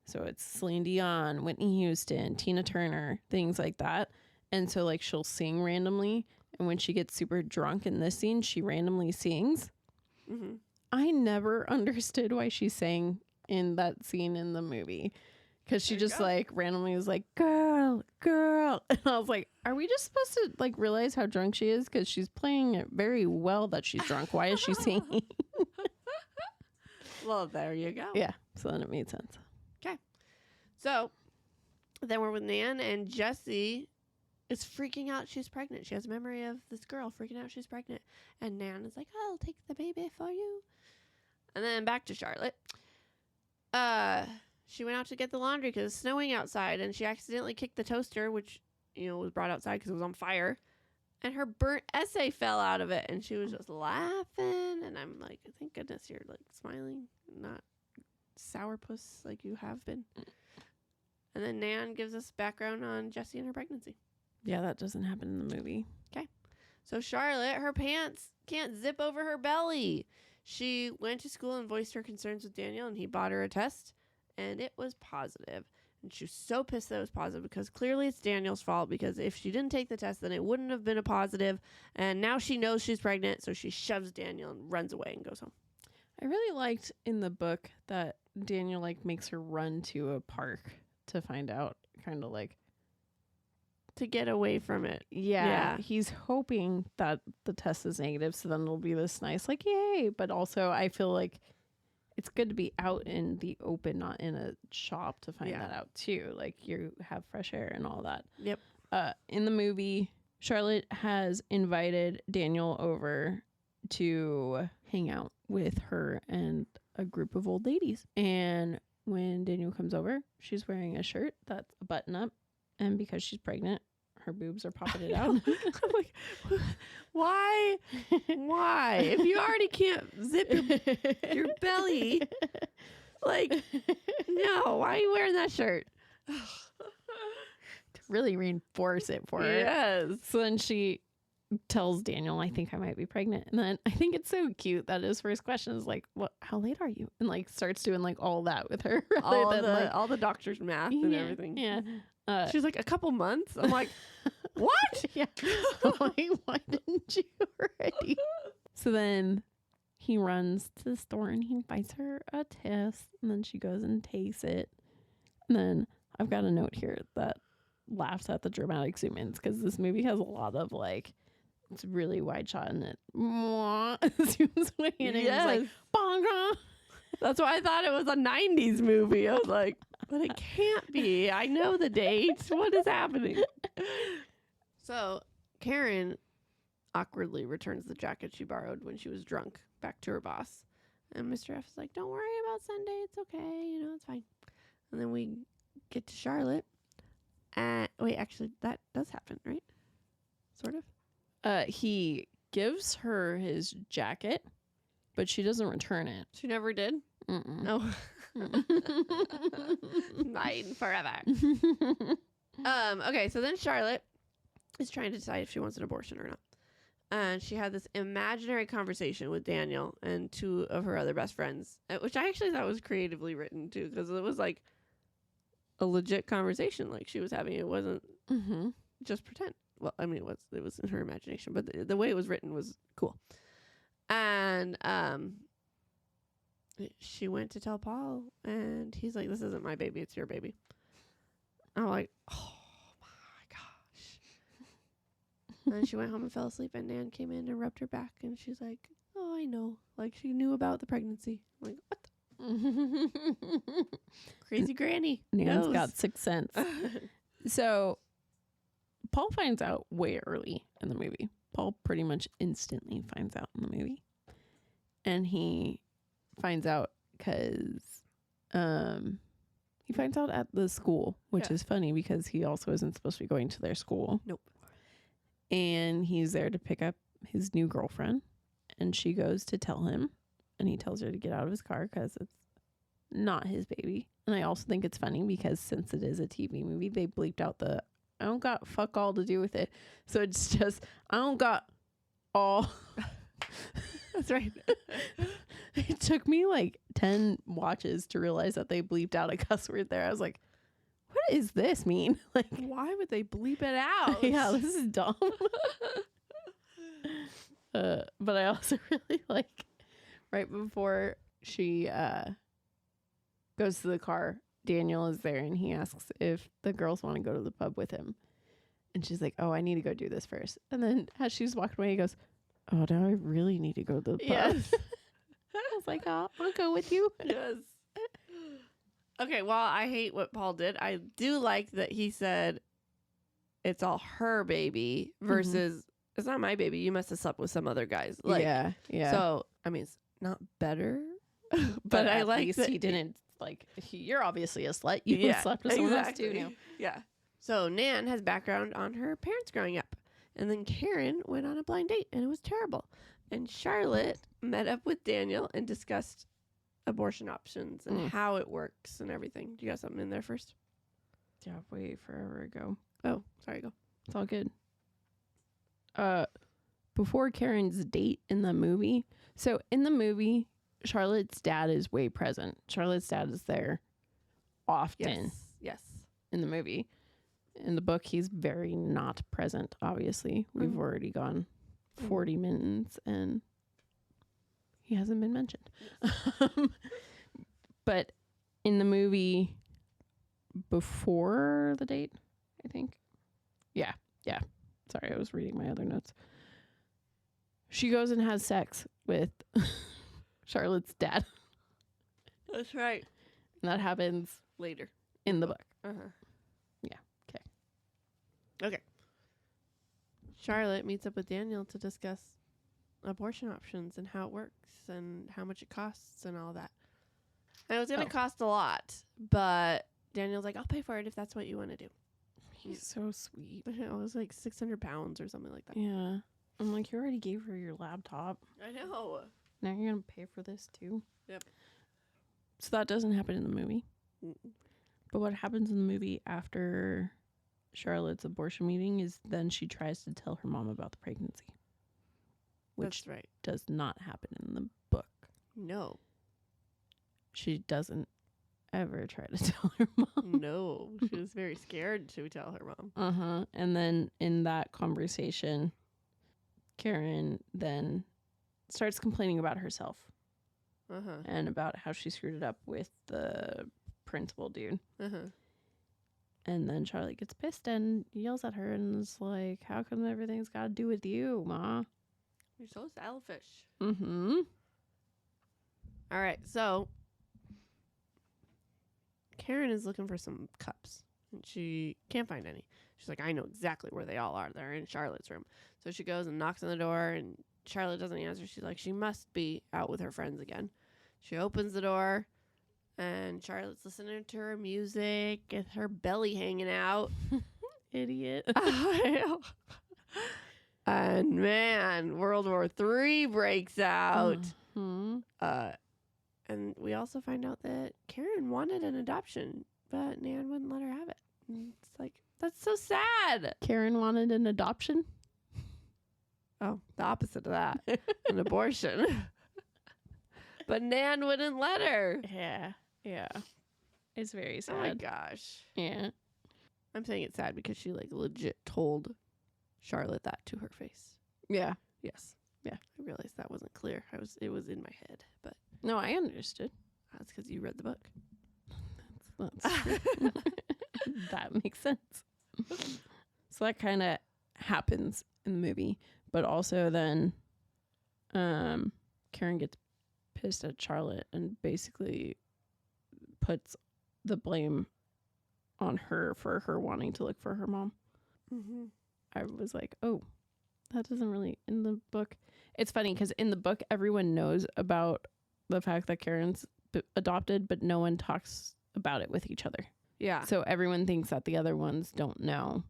So it's Celine Dion, Whitney Houston, Tina Turner, things like that. And so like she'll sing randomly. And when she gets super drunk in this scene, she randomly sings. Mm-hmm. I never understood why she sang in that scene in the movie. Because she just like randomly was like, girl. And I was like, are we just supposed to like realize how drunk she is? Because she's playing it very well that she's drunk. Why is she singing? Well, there you go. Yeah. So then it made sense. Okay. So then we're with Nan, and Jessie is freaking out she's pregnant. She has a memory of this girl freaking out she's pregnant. And Nan is like, I'll take the baby for you. And then back to Charlotte. She went out to get the laundry because it's snowing outside, and she accidentally kicked the toaster, which, you know, was brought outside because it was on fire. And her burnt essay fell out of it, and she was just laughing. And I'm like, thank goodness you're like smiling, not sourpuss like you have been. And then Nan gives us background on Jessie and her pregnancy. Yeah, that doesn't happen in the movie. Okay. So Charlotte, her pants can't zip over her belly. She went to school and voiced her concerns with Daniel, and he bought her a test, and it was positive. And she was so pissed that it was positive because clearly it's Daniel's fault, because if she didn't take the test, then it wouldn't have been a positive. And now she knows she's pregnant, so she shoves Daniel and runs away and goes home. I really liked in the book that Daniel like makes her run to a park to find out, kind of like to get away from it. Yeah. He's hoping that the test is negative, so then it'll be this nice like yay. But also I feel like it's good to be out in the open, not in a shop, to find that out too. Like you have fresh air and all that. Yep. In the movie, Charlotte has invited Daniel over to hang out with her and a group of old ladies. And when Daniel comes over, she's wearing a shirt that's a button up. And because she's pregnant, her boobs are popping it out. I'm like, why? Why? If you already can't zip your belly, like, no, why are you wearing that shirt? To really reinforce it for her. Yes. So then she tells Daniel, I think I might be pregnant. And then I think it's so cute that his first question is like, "What? How late are you?" And like starts doing like all that with her. All the doctor's math and everything. Yeah. She's like, a couple months? I'm like, what? Yeah. Why didn't you already? So then he runs to the store and he buys her a test, and then she goes and takes it. And then I've got a note here that laughs at the dramatic zoom ins, because this movie has a lot of like, it's really wide shot and it zooms away and it's like bonga. That's why I thought it was a 90s movie. I was like, but it can't be. I know the date. What is happening? So Karen awkwardly returns the jacket she borrowed when she was drunk back to her boss. And Mr. F is like, don't worry about Sunday. It's okay. You know, it's fine. And then we get to Charlotte. Wait, actually, that does happen, right? Sort of. He gives her his jacket, but she doesn't return it. She never did? Mm-mm. No. Mine forever. Okay, so then Charlotte is trying to decide if she wants an abortion or not. And she had this imaginary conversation with Daniel and two of her other best friends, which I actually thought was creatively written too, because it was like a legit conversation like she was having. It wasn't just pretend. Well, I mean, it was in her imagination, but the way it was written was cool. And she went to tell Paul, and he's like, this isn't my baby, it's your baby. I'm like, oh my gosh. And then she went home and fell asleep, and Nan came in and rubbed her back, and she's like, oh, I know. Like, she knew about the pregnancy. I'm like, what? Crazy granny. Nan's got 6 cents. So Paul finds out way early in the movie. Paul pretty much instantly finds out in the movie. And he finds out because he finds out at the school, which is funny because he also isn't supposed to be going to their school. Nope. And he's there to pick up his new girlfriend. And she goes to tell him. And he tells her to get out of his car because it's not his baby. And I also think it's funny because since it is a TV movie, they bleeped out the I don't got fuck all to do with it. So it's just, I don't got all. That's right. It took me like 10 watches to realize that they bleeped out a cuss word there. I was like, what is this mean? Like, Why would they bleep it out? yeah, this is dumb. But I also really like right before she goes to the car, Daniel is there and he asks if the girls want to go to the pub with him. And she's like, oh, I need to go do this first. And then as she's walking away, he goes, oh, now I really need to go to the pub. Yes. I was like, oh, I'll go with you. Yes. Okay, well, I hate what Paul did. I do like that he said it's all her baby versus it's not my baby. You must have slept with some other guys. Like, yeah. So, I mean, it's not better, but I at like least that he didn't, like, you're obviously a slut. You slept with someone else too now. Yeah. So Nan has background on her parents growing up. And then Karen went on a blind date, and it was terrible. And Charlotte met up with Daniel and discussed abortion options and how it works and everything. Do you got something in there first? Yeah, wait, forever ago. Oh, sorry, go. It's all good. Before Karen's date in the movie. So in the movie, Charlotte's dad is way present. Charlotte's dad is there often Yes. in the movie. In the book, he's very not present, obviously. We've already gone 40 minutes and he hasn't been mentioned. But in the movie, before the date, I think. Yeah. Sorry, I was reading my other notes. She goes and has sex with Charlotte's dad. That's right. And that happens Later. in the book. Uh-huh. Yeah. Okay. Charlotte meets up with Daniel to discuss abortion options and how it works and how much it costs and all that. And it was going to cost a lot, but Daniel's like, I'll pay for it if that's what you want to do. He's so sweet. It was like 600 pounds or something like that. Yeah. I'm like, you already gave her your laptop. I know. Now you're going to pay for this too? Yep. So that doesn't happen in the movie. Mm-mm. But what happens in the movie after Charlotte's abortion meeting is then she tries to tell her mom about the pregnancy. Which That's right. does not happen in the book. No. She doesn't ever try to tell her mom. No. She was very scared to tell her mom. Uh-huh. And then in that conversation, Karen then starts complaining about herself Uh-huh. and about how she screwed it up with the principal dude. Uh-huh. And then Charlotte gets pissed and yells at her and is like, how come everything's got to do with you, Ma? You're so selfish. Mm-hmm. All right, so Karen is looking for some cups, and she can't find any. She's like, I know exactly where they all are. They're in Charlotte's room. So she goes and knocks on the door, and Charlotte doesn't answer. She's like, she must be out with her friends again. She opens the door, and Charlotte's listening to her music with her belly hanging out. Idiot. And man, World War III breaks out. Mm-hmm. And we also find out that Karen wanted an adoption, but Nan wouldn't let her have it. And it's like, that's so sad. Karen wanted an adoption. Oh, the opposite of that. An abortion. But Nan wouldn't let her. Yeah. It's very sad. Oh my gosh. Yeah. I'm saying it's sad because she like legit told Charlotte that to her face. Yeah. Yes. Yeah. I realized that wasn't clear. It was in my head, but No, I understood. that's because you read the book. That's true. That makes sense. So that kind of happens in the movie, but also then Karen gets pissed at Charlotte and basically puts the blame on her for her wanting to look for her mom. Mm-hmm. I was like, oh, that doesn't really in the book. It's funny because in the book, everyone knows about the fact that Karen's adopted, but no one talks about it with each other. Yeah. So everyone thinks that the other ones don't know.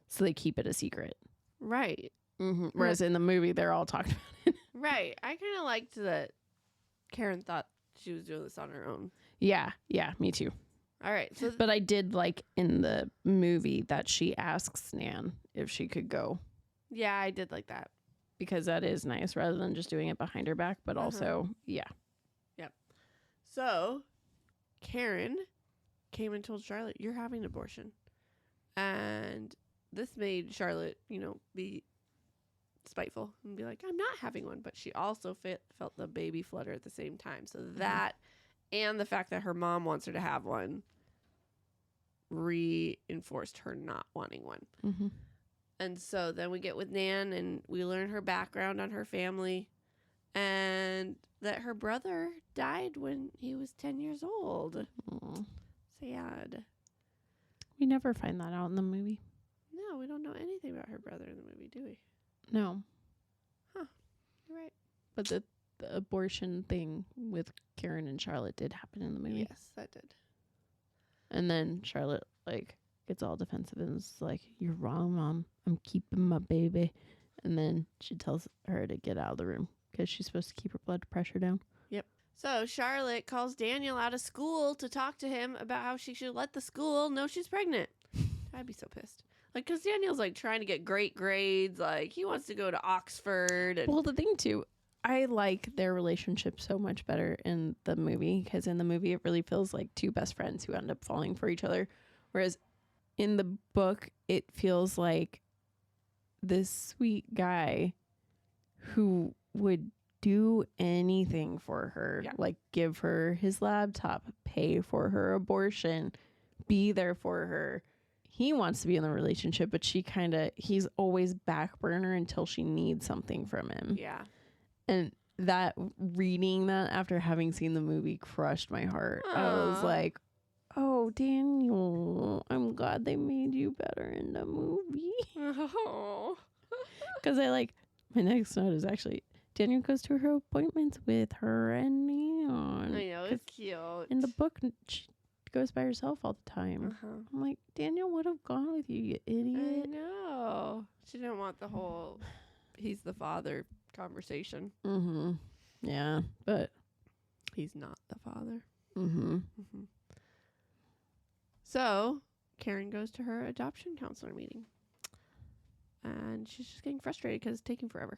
So they keep it a secret. Right. Mm-hmm. Whereas in the movie, they're all talking about it. Right. I kind of liked that Karen thought she was doing this on her own. Yeah, me too. All right. So But I did like in the movie that she asks Nan if she could go. yeah, I did like that. Because that is nice rather than just doing it behind her back. But also, yeah. So Karen came and told Charlotte, "You're having an abortion," and this made Charlotte, be spiteful and be like, "I'm not having one," but she also felt the baby flutter at the same time. So that, and the fact that her mom wants her to have one, reinforced her not wanting one. Mm-hmm. And so then we get with Nan and we learn her background on her family and that her brother died when he was 10 years old. Aww. Sad. We never find that out in the movie. No, we don't know anything about her brother in the movie, do we? No. Huh. You're right. But the abortion thing with Karen and Charlotte did happen in the movie. Yes, that did. And then Charlotte, like, gets all defensive and is like, "You're wrong, Mom. I'm keeping my baby." And then she tells her to get out of the room because she's supposed to keep her blood pressure down. Yep. So Charlotte calls Daniel out of school to talk to him about how she should let the school know she's pregnant. I'd be so pissed. Like, because Daniel's, like, trying to get great grades. Like, he wants to go to Oxford. And Well, the thing, too, I like their relationship so much better in the movie because in the movie it really feels like two best friends who end up falling for each other. Whereas in the book, it feels like this sweet guy who would do anything for her, like give her his laptop, pay for her abortion, be there for her. He wants to be in the relationship, but he's always back burner until she needs something from him. yeah. And that reading that after having seen the movie crushed my heart. I was like, "Oh, Daniel, I'm glad they made you better in the movie." Oh. Because my next note is actually Daniel goes to her appointments with her and Neon. I know, it's cute. In the book, she goes by herself all the time. Uh-huh. I'm like, Daniel would have gone with you, you idiot. I know. She didn't want the whole he's the father conversation. Mm-hmm. Yeah, but He's not the father. mm-hmm. Mm-hmm. So Karen goes to her adoption counselor meeting. And she's just getting frustrated because it's taking forever.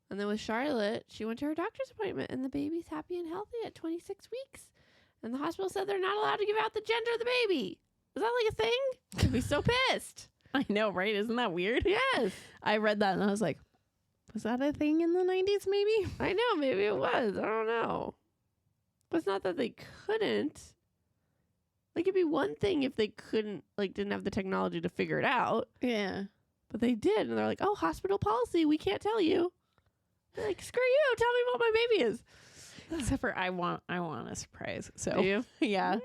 And then with Charlotte, she went to her doctor's appointment and the baby's happy and healthy at 26 weeks. And the hospital said they're not allowed to give out the gender of the baby. Is that like a thing? I'd be so pissed. I know, right? Isn't that weird? Yes. I read that and I was like, was that a thing in the 90s maybe? I know. Maybe it was. I don't know. But it's not that they couldn't. Like, it'd be one thing if they couldn't, didn't have the technology to figure it out. Yeah. But they did. And they're like, oh, hospital policy. We can't tell you. They're like, screw you. Tell me what my baby is. Except for I want a surprise. So Do you? yeah.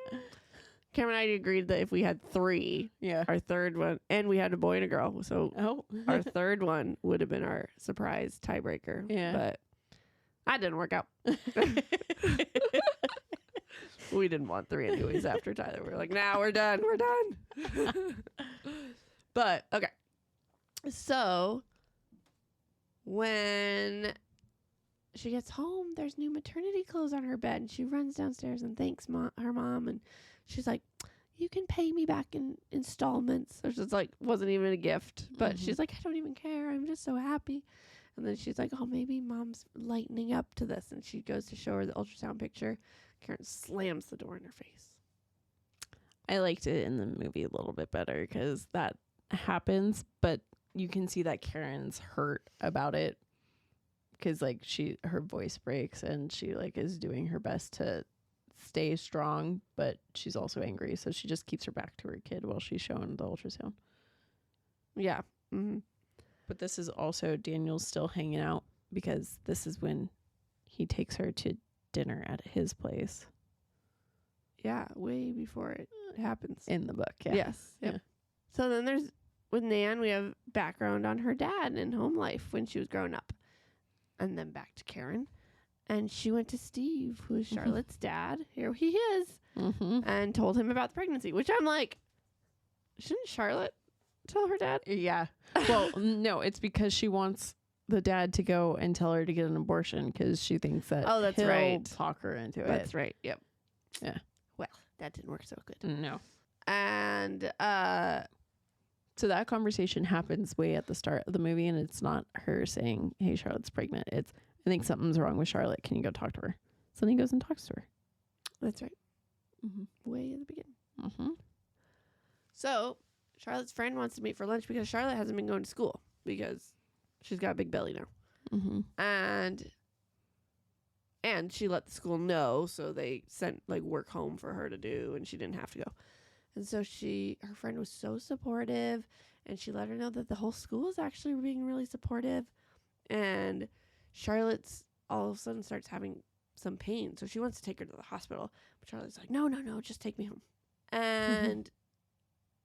Cameron and I agreed that if we had 3, Yeah. our third one, and we had a boy and a girl, so Oh. our third one would have been our surprise tiebreaker. Yeah. But that didn't work out. We didn't want 3 anyways after Tyler. We were like, nah, we're done. We're done. But, okay. So, when she gets home, there's new maternity clothes on her bed. And she runs downstairs and thanks her mom. And she's like, you can pay me back in installments. Which is wasn't even a gift. But she's like, I don't even care. I'm just so happy. And then she's like, oh, maybe mom's lightening up to this. And she goes to show her the ultrasound picture. Karen slams the door in her face. I liked it in the movie a little bit better because that happens, but you can see that Karen's hurt about it because her voice breaks and she is doing her best to stay strong, but she's also angry, so she just keeps her back to her kid while she's showing the ultrasound. Yeah. Mm-hmm. But this is also Daniel's still hanging out because this is when he takes her to dinner at his place. Yeah, way before it happens. In the book, yeah. Yes. Yep. Yeah. So then with Nan, we have background on her dad and home life when she was growing up. And then back to Karen. And she went to Steve, who is Charlotte's dad. Here he is. Mm-hmm. And told him about the pregnancy, which I'm like, shouldn't Charlotte tell her dad? Yeah. Well, no, it's because she wants the dad to go and tell her to get an abortion because she thinks that that's he'll right. talk her into it. That's right. Yep. Yeah. Well, that didn't work so good. No. And so that conversation happens way at the start of the movie, and it's not her saying, hey, Charlotte's pregnant. It's, I think something's wrong with Charlotte. Can you go talk to her? So then he goes and talks to her. That's right. way in the beginning. Mm-hmm. So Charlotte's friend wants to meet for lunch because Charlotte hasn't been going to school because she's got a big belly now. Mm-hmm. And she let the school know, so they sent like work home for her to do, and she didn't have to go. And so her friend was so supportive, and she let her know that the whole school is actually being really supportive. And Charlotte's all of a sudden starts having some pain, so she wants to take her to the hospital. But Charlotte's like, no, just take me home. And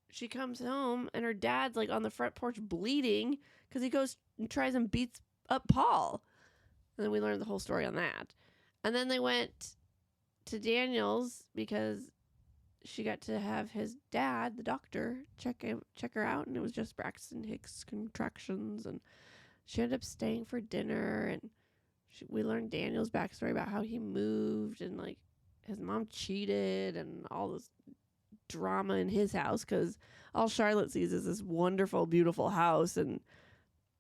she comes home, and her dad's like on the front porch bleeding because he goes and tries and beats up Paul. And then we learned the whole story on that. And then they went to Daniel's because she got to have his dad, the doctor, check her out, and it was just Braxton Hicks contractions. And she ended up staying for dinner, and we learned Daniel's backstory about how he moved and like his mom cheated and all this drama in his house because all Charlotte sees is this wonderful, beautiful house and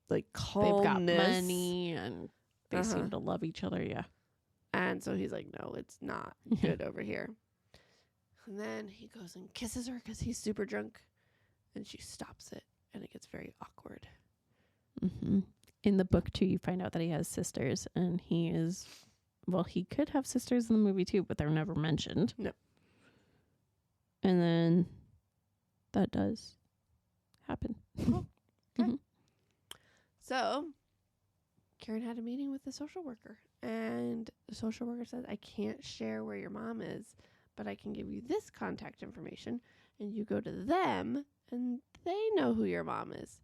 like calmness. They've got money and they seem to love each other. Yeah. And so he's like, no, it's not good over here. And then he goes and kisses her because he's super drunk. And she stops it. And it gets very awkward. Mm-hmm. In the book, too, you find out that he has sisters. And he could have sisters in the movie, too, but they're never mentioned. No. And then that does happen. Cool. Okay. So Karen had a meeting with the social worker, and the social worker says, I can't share where your mom is, but I can give you this contact information, and you go to them, and they know who your mom is.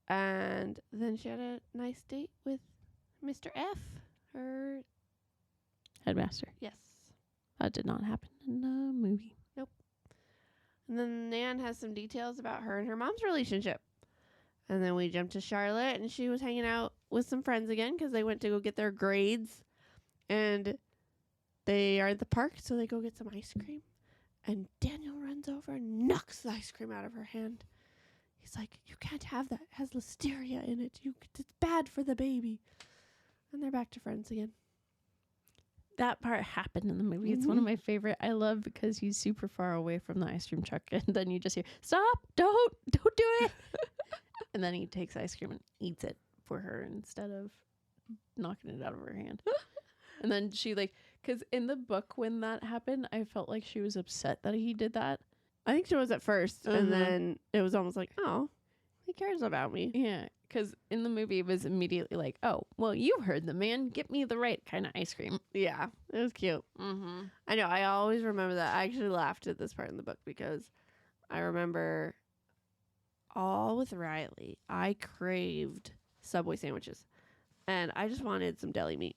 And then she had a nice date with Mr. F, her Headmaster. Yes. That did not happen in the movie. Nope. And then Nan has some details about her and her mom's relationship. And then we jumped to Charlotte, and she was hanging out with some friends again because they went to go get their grades. And they are at the park, so they go get some ice cream. And Daniel runs over and knocks the ice cream out of her hand. He's like, you can't have that. It has listeria in it. It's bad for the baby. And they're back to friends again. That part happened in the movie. It's one of my favorite. I love because he's super far away from the ice cream truck, and then you just hear, stop, don't do it. And then he takes ice cream and eats it for her instead of knocking it out of her hand. And then she because in the book when that happened, I felt like she was upset that he did that. I think she was at first, and then it was almost like, oh, he cares about me. Yeah, because in the movie it was immediately like, oh, well, you heard the man. Get me the right kind of ice cream. Yeah, it was cute. Mm-hmm. I know. I always remember that. I actually laughed at this part in the book because I remember all with Riley, I craved Subway sandwiches, and I just wanted some deli meat.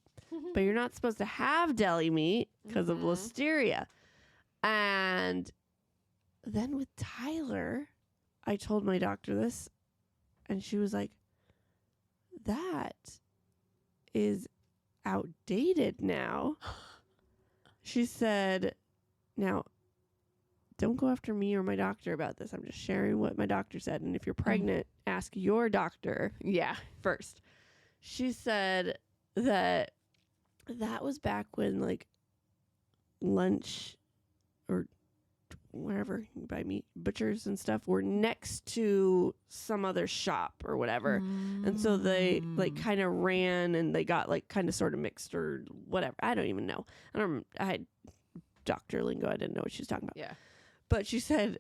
But you're not supposed to have deli meat because of listeria. And then with Tyler, I told my doctor this, and she was like, that is outdated now. She said, now, don't go after me or my doctor about this. I'm just sharing what my doctor said. And if you're pregnant, ask your doctor first. She said that was back when like lunch or wherever you buy meat, butchers and stuff were next to some other shop or whatever. And so they like kind of ran and they got like kind of sort of mixed or whatever. I don't even know. I had doctor lingo. I didn't know what she was talking about. Yeah. But she said,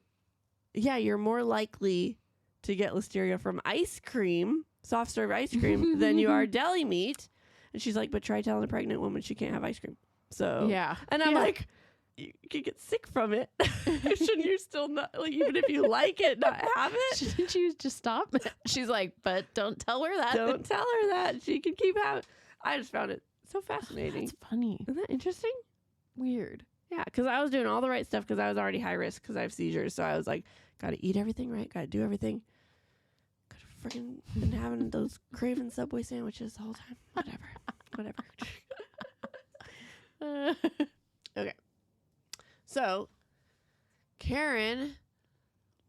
yeah, you're more likely to get listeria from ice cream, soft serve ice cream, than you are deli meat. And she's like, but try telling a pregnant woman she can't have ice cream. So, yeah. And I'm like, you could get sick from it. Shouldn't you still not, like, even if you like it, not have it? Shouldn't you just stop? She's like, but don't tell her that. Don't tell her that. She can keep having. I just found it so fascinating. That's funny. Isn't that interesting? Weird. Yeah, because I was doing all the right stuff because I was already high risk because I have seizures. So I was like, got to eat everything right, got to do everything. Could have freaking been having those craving Subway sandwiches the whole time. Whatever. Okay. So Karen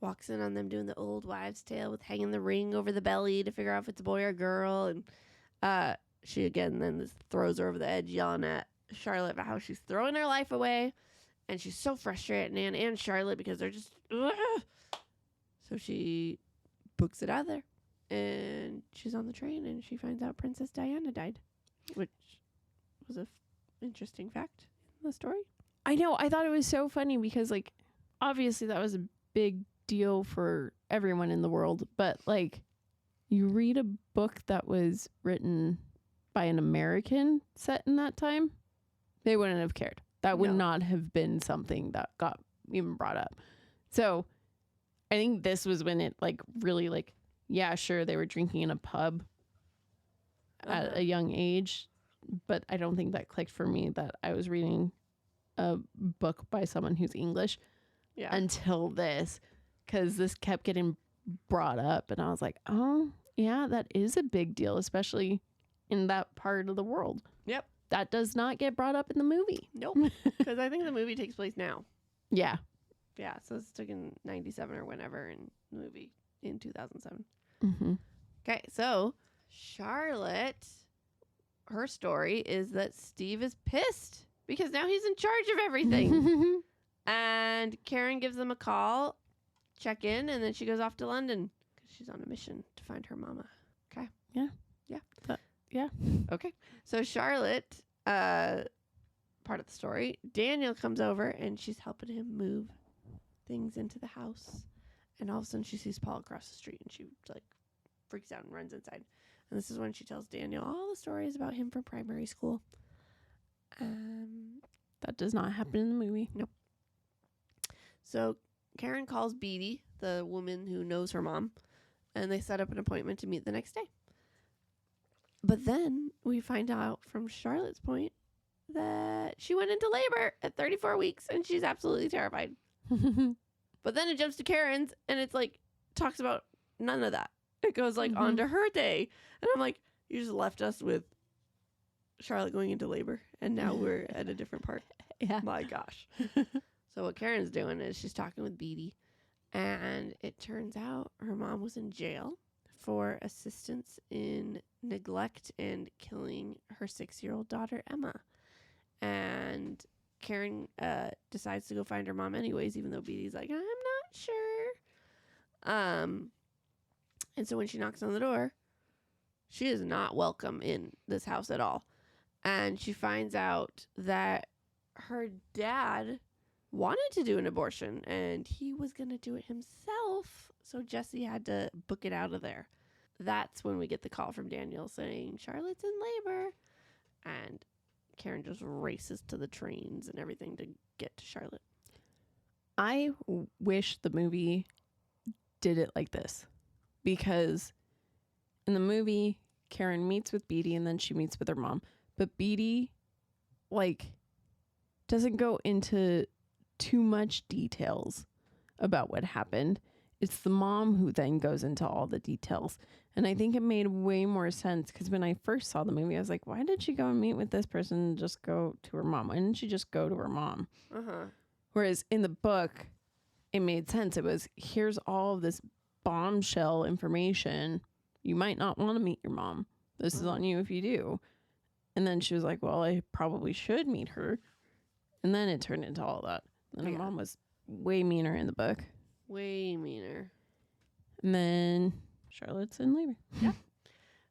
walks in on them doing the old wives' tale with hanging the ring over the belly to figure out if it's a boy or girl. And she again then throws her over the edge, yelling at Charlotte about how she's throwing her life away. And she's so frustrated at Nan and Charlotte because they're just... Ugh. So she books it out of there. And she's on the train and she finds out Princess Diana died. Which was a interesting fact in the story. I know. I thought it was so funny because, like, obviously that was a big deal for everyone in the world. But, like, you read a book that was written by an American set in that time, they wouldn't have cared. That would not have been something that got even brought up. So I think this was when it, like, really, like, yeah, sure, they were drinking in a pub at a young age. But I don't think that clicked for me that I was reading a book by someone who's English until this, because this kept getting brought up and I was like, oh yeah, that is a big deal, especially in that part of the world. Yep. That does not get brought up in the movie. Nope. Because I think the movie takes place now. Yeah. Yeah, so it's took in 97 or whenever in the movie in 2007. Okay, so Charlotte, her story is that Steve is pissed because now he's in charge of everything. And Karen gives them a call, check in, and then she goes off to London because she's on a mission to find her mama. Okay. Yeah. Yeah. Yeah. Okay. So Charlotte, part of the story, Daniel comes over and she's helping him move things into the house. And all of a sudden she sees Paul across the street and she like freaks out and runs inside. And this is when she tells Daniel all the stories about him from primary school. That does not happen in the movie. Nope. So Karen calls Beatty, the woman who knows her mom, and they set up an appointment to meet the next day. But then we find out from Charlotte's point that she went into labor at 34 weeks and she's absolutely terrified. But then it jumps to Karen's and it's like talks about none of that. It goes like on to her day. And I'm like, you just left us with Charlotte going into labor and now we're at a different part. Yeah. My gosh. So what Karen's doing is she's talking with Beatty and it turns out her mom was in jail for assistance in neglect and killing her 6-year-old daughter, Emma. And Karen decides to go find her mom anyways, even though Beatty's like, I'm not sure. And so when she knocks on the door, she is not welcome in this house at all. And she finds out that her dad wanted to do an abortion and he was going to do it himself. So Jesse had to book it out of there. That's when we get the call from Daniel saying Charlotte's in labor. And Karen just races to the trains and everything to get to Charlotte. I wish the movie did it like this, because in the movie, Karen meets with Beatty and then she meets with her mom. But Beatty, like, doesn't go into too much details about what happened. It's the mom who then goes into all the details. And I think it made way more sense because when I first saw the movie, I was like, why did she go and meet with this person and just go to her mom? Why didn't she just go to her mom? Whereas in the book, it made sense. It was, here's all of this bombshell information. You might not want to meet your mom. This is on you if you do. And then she was like, well, I probably should meet her. And then it turned into all that. And her mom was way meaner in the book. Way meaner. And then Charlotte's in labor. Yeah.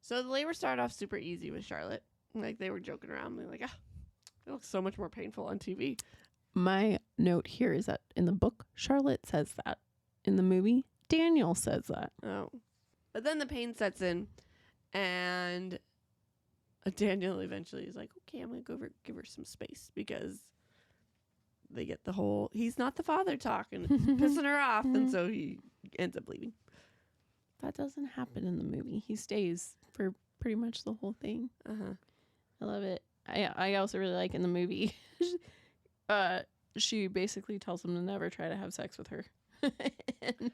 So the labor started off super easy with Charlotte. Like they were joking around. They're like, it looks so much more painful on TV. My note here is that in the book, Charlotte says that. In the movie, Daniel says that. Oh. But then the pain sets in and Daniel eventually is like, okay, I'm going to give her some space because they get the whole, he's not the father talk and it's pissing her off. And so he ends up leaving. That doesn't happen in the movie. He stays for pretty much the whole thing. I love it. I also really like in the movie, she basically tells him to never try to have sex with her. And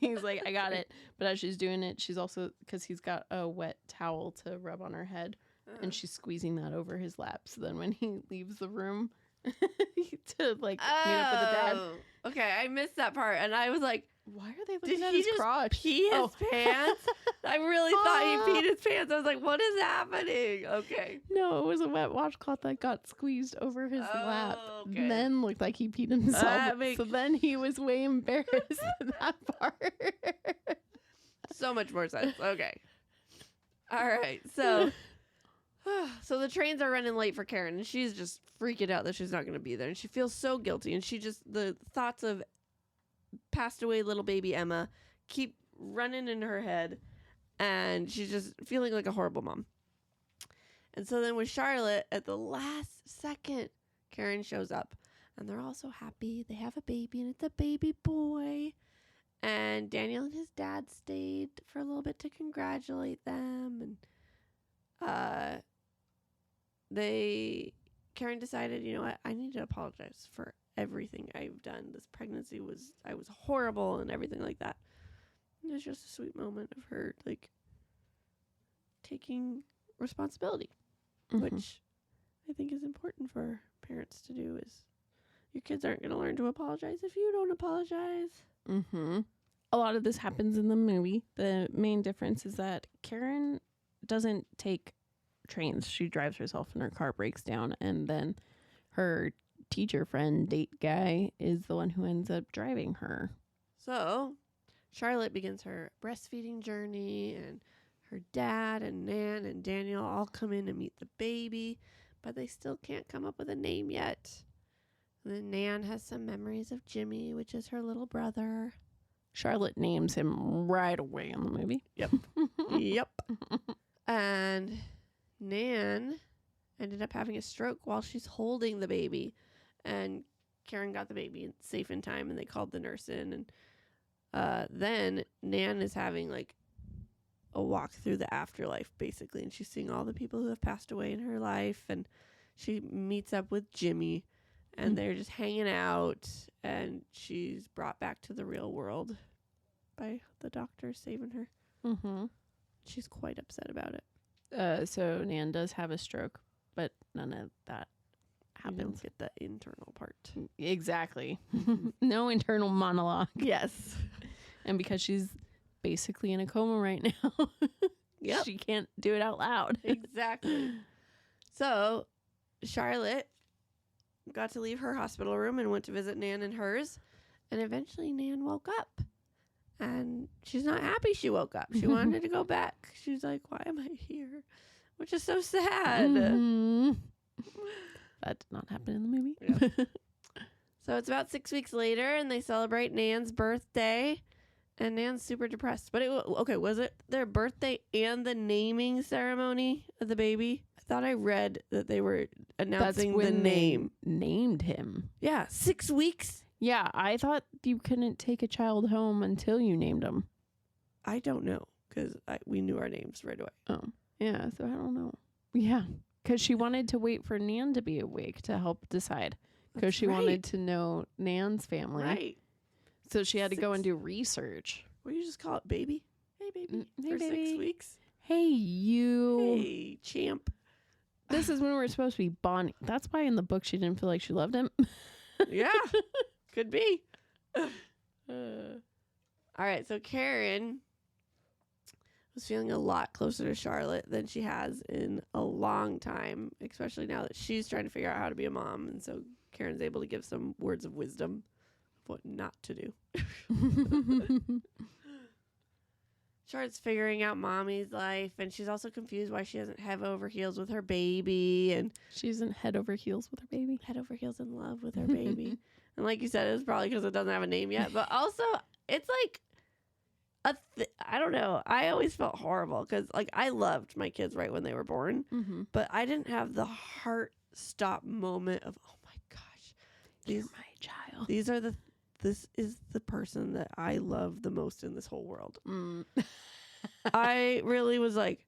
he's like, I got it. But as she's doing it, she's also, because he's got a wet towel to rub on her head, and she's squeezing that over his lap. So then when he leaves the room, to like meet up with the dad. Okay, I missed that part, and I was like, Why are they did looking at he his just crotch? pee his pants? I really thought he peed his pants. I was like, what is happening? Okay. No, it was a wet washcloth that got squeezed over his lap. Okay. Then looked like he peed himself. So then he was way embarrassed in that part. So much more sense. Okay. All right. So the trains are running late for Karen, and she's just freaking out that she's not going to be there. And she feels so guilty. And the thoughts of passed away little baby Emma keep running in her head. And she's just feeling like a horrible mom. And so then with Charlotte, at the last second, Karen shows up. And they're all so happy. They have a baby, and it's a baby boy. And Daniel and his dad stayed for a little bit to congratulate them. And Karen decided, you know what, I need to apologize for everything I've done. This pregnancy I was horrible and everything like that. It was just a sweet moment of her, like, taking responsibility, which I think is important for parents to do. Is your kids aren't going to learn to apologize if you don't apologize. A lot of this happens in the movie. The main difference is that Karen doesn't take trains. She drives herself and her car breaks down, and then her teacher friend, date guy, is the one who ends up driving her. So Charlotte begins her breastfeeding journey, and her dad and Nan and Daniel all come in to meet the baby, but they still can't come up with a name yet. And then Nan has some memories of Jimmy, which is her little brother. Charlotte names him right away in the movie. Yep. Yep. And Nan ended up having a stroke while she's holding the baby. And Karen got the baby safe in time, and they called the nurse in. And then Nan is having like a walk through the afterlife, basically. And she's seeing all the people who have passed away in her life. And she meets up with Jimmy, and they're just hanging out. And she's brought back to the real world by the doctor saving her. She's quite upset about it. So Nan does have a stroke, but none of that happens. You don't get the internal part. Exactly. No internal monologue. Yes. And because she's basically in a coma right now, she can't do it out loud. Exactly. So Charlotte got to leave her hospital room and went to visit Nan and hers. And eventually Nan woke up. And she's not happy she woke up. She wanted to go back. She's like, why am I here? Which is so sad. That did not happen in the movie. Yep. So it's about 6 weeks later, and they celebrate Nan's birthday. And Nan's super depressed. But was it their birthday and the naming ceremony of the baby? I thought I read that they were announcing the name. Named him. Yeah, 6 weeks. Yeah, I thought you couldn't take a child home until you named him. I don't know, because we knew our names right away. Oh, yeah, so I don't know. Yeah, because she wanted to wait for Nan to be awake to help decide. Because she wanted to know Nan's family. Right. So she had to go and do research. Well, you just call it baby. Hey, baby. Hey, for baby. 6 weeks. Hey, you. Hey, champ. This is when we're supposed to be bonding. That's why in the book she didn't feel like she loved him. Yeah, could be. All right, so Karen was feeling a lot closer to Charlotte than she has in a long time, especially now that she's trying to figure out how to be a mom. And so Karen's able to give some words of wisdom of what not to do. Charlotte's figuring out mommy's life, and she's also confused why she isn't head over heels with her baby. And she isn't head over heels with her baby. Head over heels in love with her baby. And like you said, it was probably because it doesn't have a name yet. But also, it's like I don't know. I always felt horrible because like I loved my kids right when they were born, but I didn't have the heart stop moment of, oh my gosh, you're my child. This is the person that I love the most in this whole world. I really was like,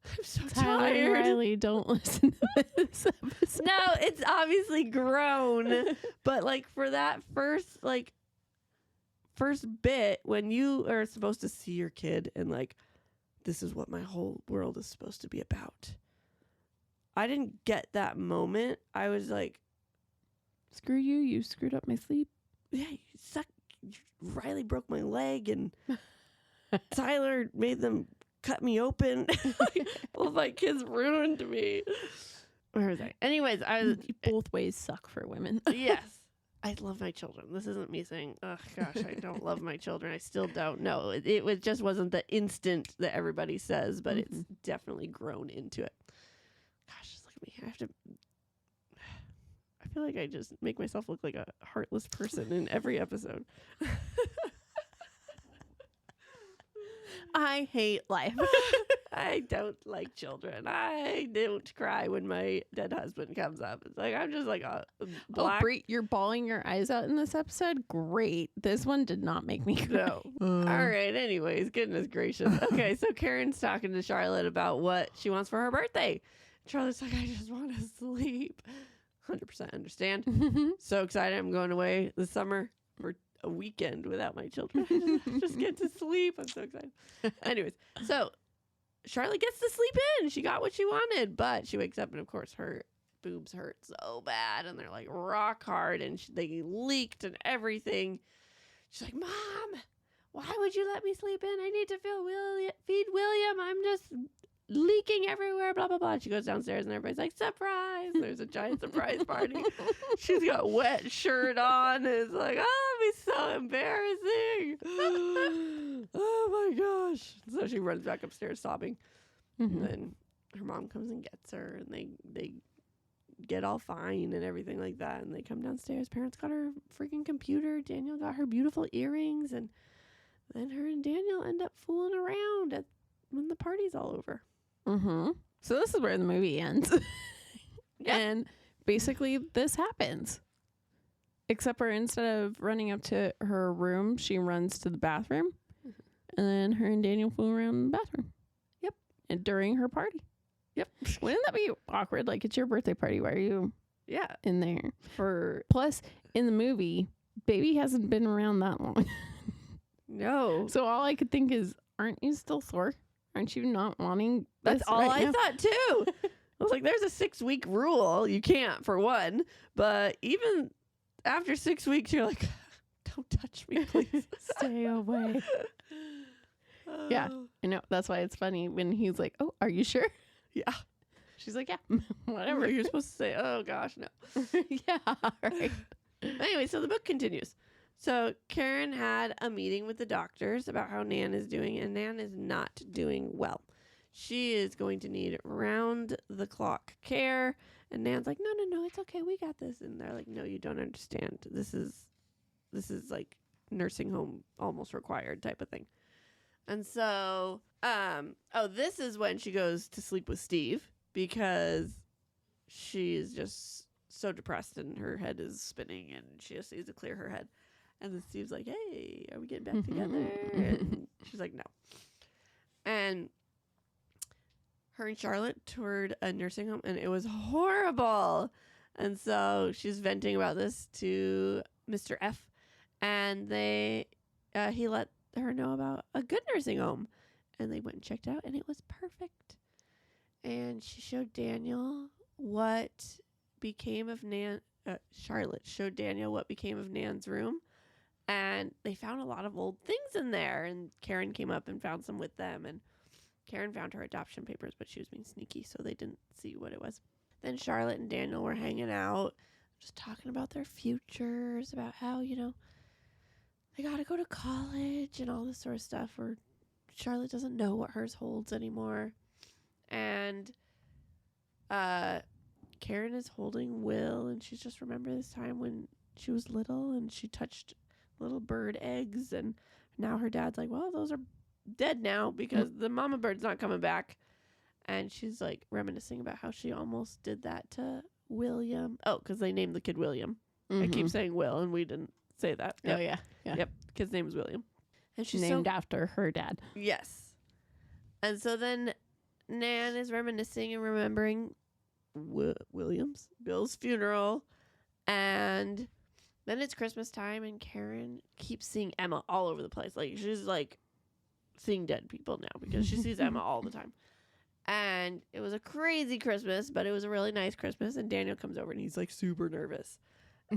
I'm so Tyler tired. And Riley, don't listen to this episode. No, it's obviously grown, but like for that first bit when you are supposed to see your kid and like, this is what my whole world is supposed to be about. I didn't get that moment. I was like, Screw you. You screwed up my sleep. Yeah, you suck. Riley broke my leg, and Tyler made them cut me open. Both my kids ruined me. Where was I? Anyways, Both ways suck for women. Yes. I love my children. This isn't me saying, oh, gosh, I don't love my children. I still don't. No, it just wasn't the instant that everybody says, but it's definitely grown into it. Gosh, just look at me. I feel like I just make myself look like a heartless person in every episode. I hate life. I don't like children. I don't cry when my dead husband comes up. It's like, I'm just like a black. Oh, Bri, you're bawling your eyes out in this episode? Great. This one did not make me cry. No. All right. Anyways, goodness gracious. Okay. So Karen's talking to Charlotte about what she wants for her birthday. Charlotte's like, I just want to sleep. 100% understand. So excited. I'm going away this summer for a weekend without my children. I just get to sleep. I'm so excited. Anyways, so Charlotte gets to sleep in. She got what she wanted, but she wakes up and, of course, her boobs hurt so bad, and they're like rock hard, and they leaked and everything. She's like, Mom, why would you let me sleep in? I need to feed William. I'm just leaking everywhere, blah, blah, blah. She goes downstairs, and everybody's like, surprise. There's a giant surprise party. She's got a wet shirt on. It's like, oh, it'd be so embarrassing. Oh, my gosh. So she runs back upstairs sobbing. And then her mom comes and gets her, and they get all fine and everything like that. And they come downstairs. Parents got her freaking computer. Daniel got her beautiful earrings. And then her and Daniel end up fooling around when the party's all over. So this is where the movie ends. And basically this happens. Except for instead of running up to her room, she runs to the bathroom. And then her and Daniel fool around in the bathroom. Yep. And during her party. Yep. Wouldn't that be awkward? Like, it's your birthday party. Why are you in there? Plus, in the movie, baby hasn't been around that long. No. So all I could think is, aren't you still sore? Aren't you not wanting That's this all right I now? thought too. I was like, there's a 6-week rule. You can't, for one. But even after 6 weeks, you're like, don't touch me, please. Stay away. Yeah, I know. That's why it's funny when he's like, oh, are you sure? Yeah. She's like, yeah, whatever. You're supposed to say, oh, gosh, no. Yeah, right. Anyway, so the book continues. So Karen had a meeting with the doctors about how Nan is doing, and Nan is not doing well. She is going to need round-the-clock care, and Nan's like, no, it's okay, we got this. And they're like, no, you don't understand. This is like nursing home almost required type of thing. And so, this is when she goes to sleep with Steve because she is just so depressed and her head is spinning and she just needs to clear her head. And then Steve's like, hey, are we getting back together? And she's like, no. And her and Charlotte toured a nursing home, and it was horrible. And so she's venting about this to Mr. F. And he let her know about a good nursing home. And they went and checked out, and it was perfect. And she showed Daniel what became of Nan. Charlotte showed Daniel what became of Nan's room. And they found a lot of old things in there. And Karen came up and found some with them. And Karen found her adoption papers, but she was being sneaky, so they didn't see what it was. Then Charlotte and Daniel were hanging out, just talking about their futures, about how, they got to go to college and all this sort of stuff, or Charlotte doesn't know what hers holds anymore. And Karen is holding Will, and she's just remembered this time when she was little and she touched little bird eggs, and now her dad's like, well, those are dead now because the mama bird's not coming back. And she's like reminiscing about how she almost did that to William. Oh, because they named the kid William. I keep saying Will, and we didn't say that. Yep. Oh, yeah. Yep. Kid's name is William. And she's named after her dad. Yes. And so then Nan is reminiscing and remembering Bill's funeral. And then it's Christmas time, and Karen keeps seeing Emma all over the place. Like, she's like seeing dead people now because she sees Emma all the time. And it was a crazy Christmas, but it was a really nice Christmas. And Daniel comes over, and he's like super nervous.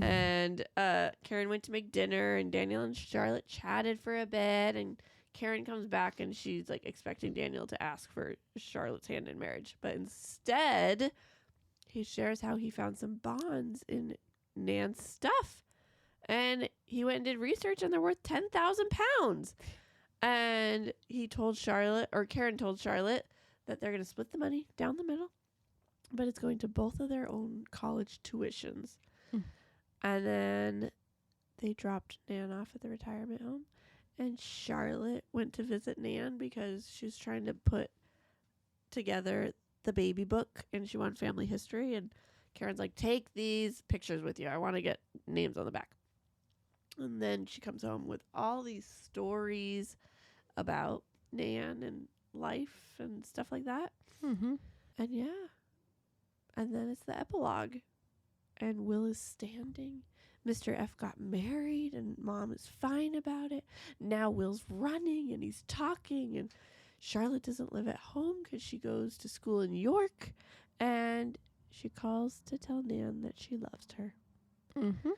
And Karen went to make dinner, and Daniel and Charlotte chatted for a bit, and Karen comes back and she's like expecting Daniel to ask for Charlotte's hand in marriage, but instead he shares how he found some bonds in Nan's stuff, and he went and did research, and they're worth £10,000. And he told Charlotte, or Karen told Charlotte, that they're going to split the money down the middle, but it's going to both of their own college tuitions. And then they dropped Nan off at the retirement home, and Charlotte went to visit Nan because she was trying to put together the baby book, and she wanted family history. And Karen's like, take these pictures with you. I want to get names on the back. And then she comes home with all these stories about Nan and life and stuff like that. Mm-hmm. And yeah. And then it's the epilogue. And Will is standing. Mr. F got married, and Mom is fine about it. Now Will's running, and he's talking, and Charlotte doesn't live at home because she goes to school in York, and she calls to tell Nan that she loves her. Mm-hmm.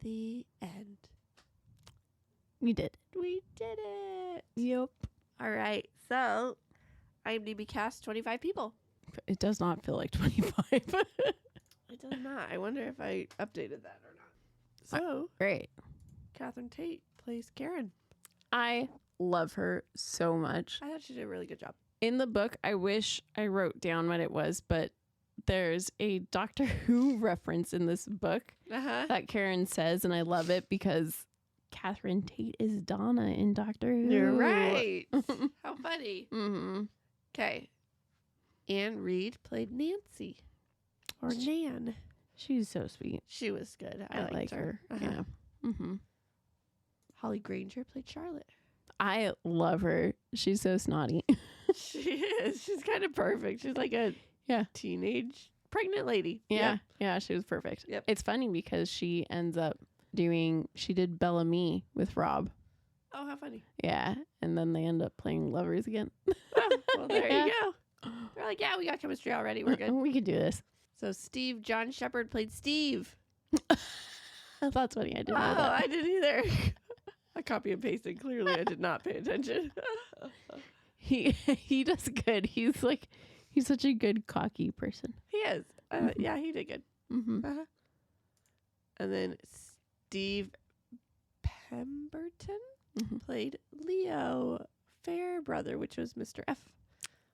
The end. We did. We did it. Yep. All right. So, IMDb cast 25 people. It does not feel like 25. It does not. I wonder if I updated that or not. So, Great. Catherine Tate plays Karen. I love her so much. I thought she did a really good job. In the book, I wish I wrote down what it was, but there's a Doctor Who reference in this book that Karen says, and I love it because Catherine Tate is Donna in Doctor Who. You're right. How funny. Mm-hmm. Okay. Anne Reed played Nancy. Or Nan. She's so sweet. She was good. I I like her. Yeah. Mm-hmm. Holly Granger played Charlotte. I love her. She's so snotty. She is. She's kind of perfect. She's like a teenage pregnant lady. Yeah. Yeah, she was perfect. Yep. It's funny because she ends up she did Bellamy with Rob. Oh, how funny. Yeah. And then they end up playing lovers again. Oh, well, there you go. They're like, yeah, we got chemistry already. We're good. We could do this. So Steve John Shepard played Steve. That's funny. I didn't know Oh, that. I didn't either. I copy and pasted. Clearly, I did not pay attention. He does good. He's such a good cocky person. He is. Yeah, he did good. Mm-hmm. And then Steve Pemberton played Leo Fairbrother, which was Mr. F.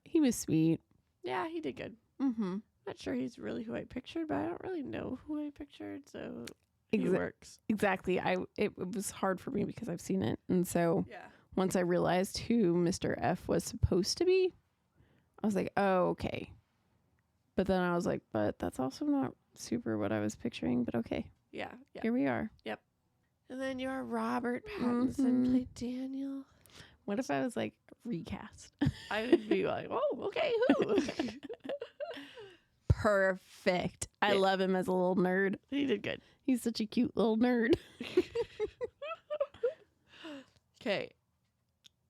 He was sweet. Yeah, he did good. Mm-hmm. Not sure he's really who I pictured, but I don't really know who I pictured, so he works. Exactly. It was hard for me because I've seen it, and so once I realized who Mr. F was supposed to be, I was like, oh, okay. But then I was like, but that's also not super what I was picturing, but okay. Yeah. Here we are. Yep. And then your Robert Pattinson played Daniel. What if I was like recast? I would be like, oh, okay, who? Perfect. I love him as a little nerd. He did good. He's such a cute little nerd. Okay.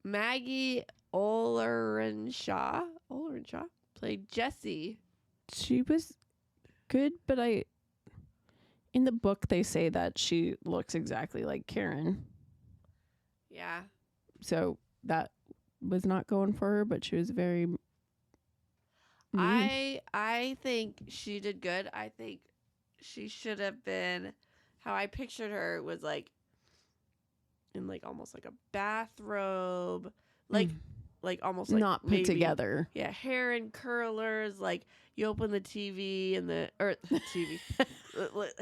Maggie Ollerenshaw played Jessie. She was good, but in the book they say that she looks exactly like Karen. Yeah. So that was not going for her, but she was very I think she did good. I think she should have been, how I pictured her was like in like almost like a bathrobe, like almost like not put together. Yeah, hair and curlers. Like you open the TV and the TV.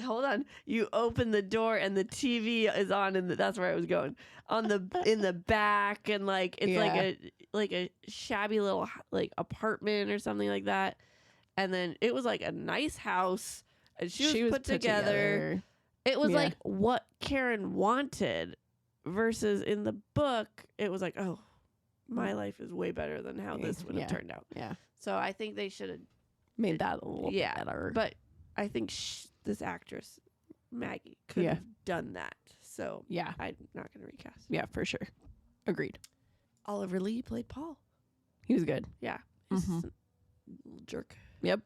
Hold on, you open the door and the TV is on, and that's where I was going, on the in the back, and like it's like a shabby little like apartment or something like that. And then it was like a nice house, and she was put together. It was like what Karen wanted, versus in the book it was like, oh, my life is way better than how this would have turned out. Yeah. So I think they should have made that a little bit better. But I think this actress, Maggie, could have done that. So I'm not going to recast. Yeah, for sure. Agreed. Oliver Lee played Paul. He was good. Yeah. He's a jerk. Yep.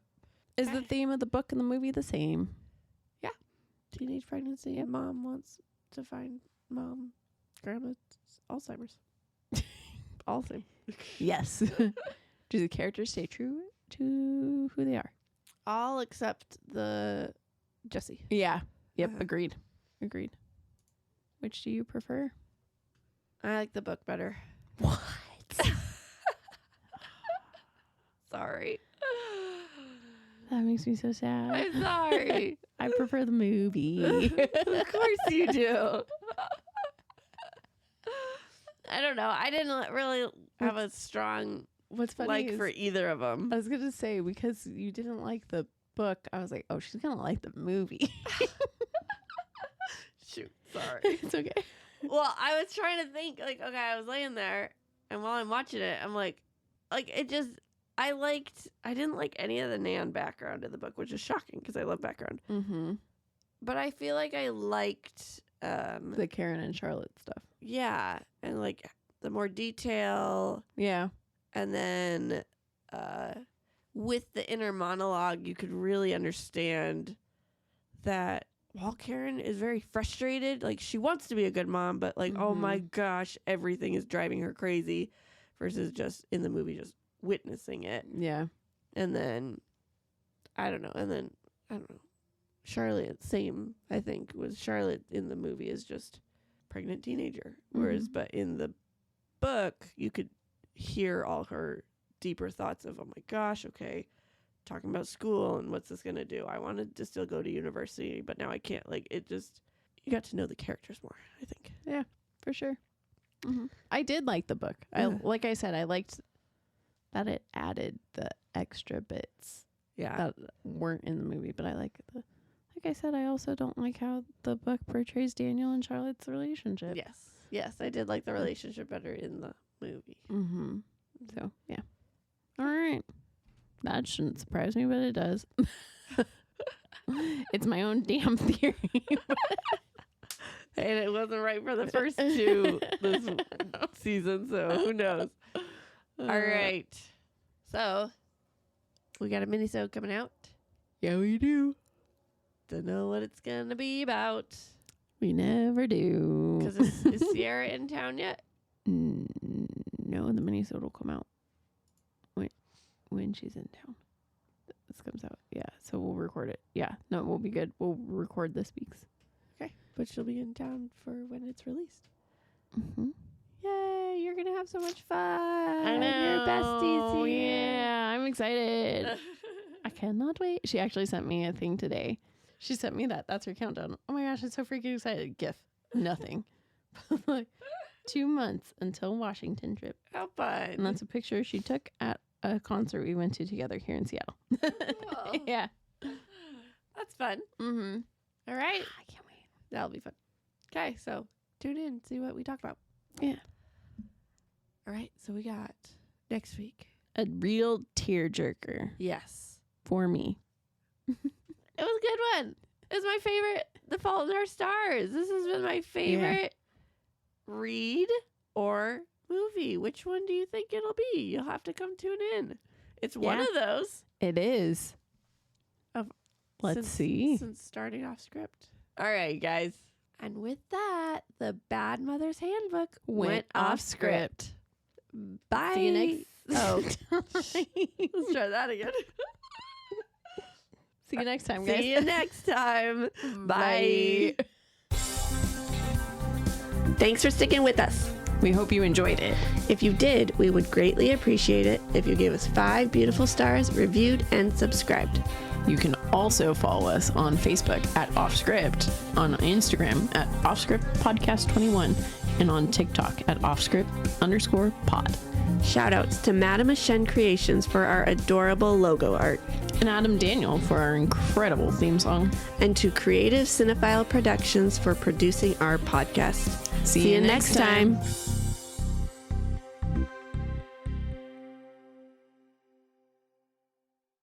Is the theme of the book and the movie the same? Yeah. teenage pregnancy, and mom wants to find grandma's Alzheimer's. All the same. Yes. Do the characters stay true to who they are? All except the Jesse. Yeah. Yep. Uh-huh. Agreed. Which do you prefer? I like the book better. What? Sorry. That makes me so sad. I'm sorry. I prefer the movie. Of course you do. I don't know. I didn't really have a strong What's funny like is, for either of them. I was gonna say, because you didn't like the book, I was like, oh, she's gonna like the movie. Shoot, sorry. It's okay. Well, I was trying to think, like, okay, I was laying there, and while I'm watching it, I'm like it just, I didn't like any of the Nan background in the book, which is shocking because I love background. Mm-hmm. But I feel like I liked The Karen and Charlotte stuff. yeah, and like the more detail, Yeah. and then with the inner monologue, you could really understand that while Karen is very frustrated, like she wants to be a good mom, but like, oh my gosh, everything is driving her crazy, versus just in the movie, just witnessing it. Yeah. And then, I don't know. Charlotte, same, I think, was Charlotte in the movie is just pregnant teenager. Whereas, but in the book, you could hear all her deeper thoughts of, oh my gosh, okay, talking about school and what's this going to do? I wanted to still go to university, but now I can't. Like, it just, you got to know the characters more, I think. Yeah, for sure. I did like the book. Like I said, I liked that it added the extra bits that weren't in the movie, but I like I said, I also don't like how the book portrays Daniel and Charlotte's relationship. Yes, I did like the relationship better in the movie. So, yeah. All right. That shouldn't surprise me, but it does. It's my own damn theory. And it wasn't right for the first two this season, so who knows? All right. So, we got a mini-sode coming out. Yeah, we do. Don't know what it's going to be about. We never do. Because is Sierra in town yet? No, the mini-sode will come out when she's in town. This comes out. Yeah, so we'll record it. Yeah, no, we'll be good. We'll record this week's. Okay. But she'll be in town for when it's released. Yay, you're going to have so much fun. I know. Your besties here. Yeah, I'm excited. I cannot wait. She actually sent me a thing today. She sent me that. That's her countdown. Oh my gosh, I'm so freaking excited. GIF. Nothing. Like 2 months until Washington trip. How fun. And that's a picture she took at a concert we went to together here in Seattle. Oh. Yeah. That's fun. All right. I can't wait. That'll be fun. Okay, so tune in, see what we talk about. Yeah. All right, so we got next week. A real tearjerker. Yes. For me. It was a good one. It was my favorite. The Fault in Our Stars. This has been my favorite read or movie. Which one do you think it'll be? You'll have to come tune in. It's one of those. It is. Let's see. Since starting Offscript. All right, guys. And with that, the Bad Mother's Handbook went off script. Bye. See you next. Oh, let's try that again. See you next time, guys. See you next time. Bye. Thanks for sticking with us. We hope you enjoyed it. If you did, we would greatly appreciate it if you gave us 5 beautiful stars, reviewed, and subscribed. You can also follow us on Facebook at Offscript, on Instagram at Offscript Podcast 21, and on TikTok at Offscript_pod. Shoutouts to Madam Ashen Creations for our adorable logo art. And Adam Daniel for our incredible theme song. And to Creative Cinephile Productions for producing our podcast. See you next time.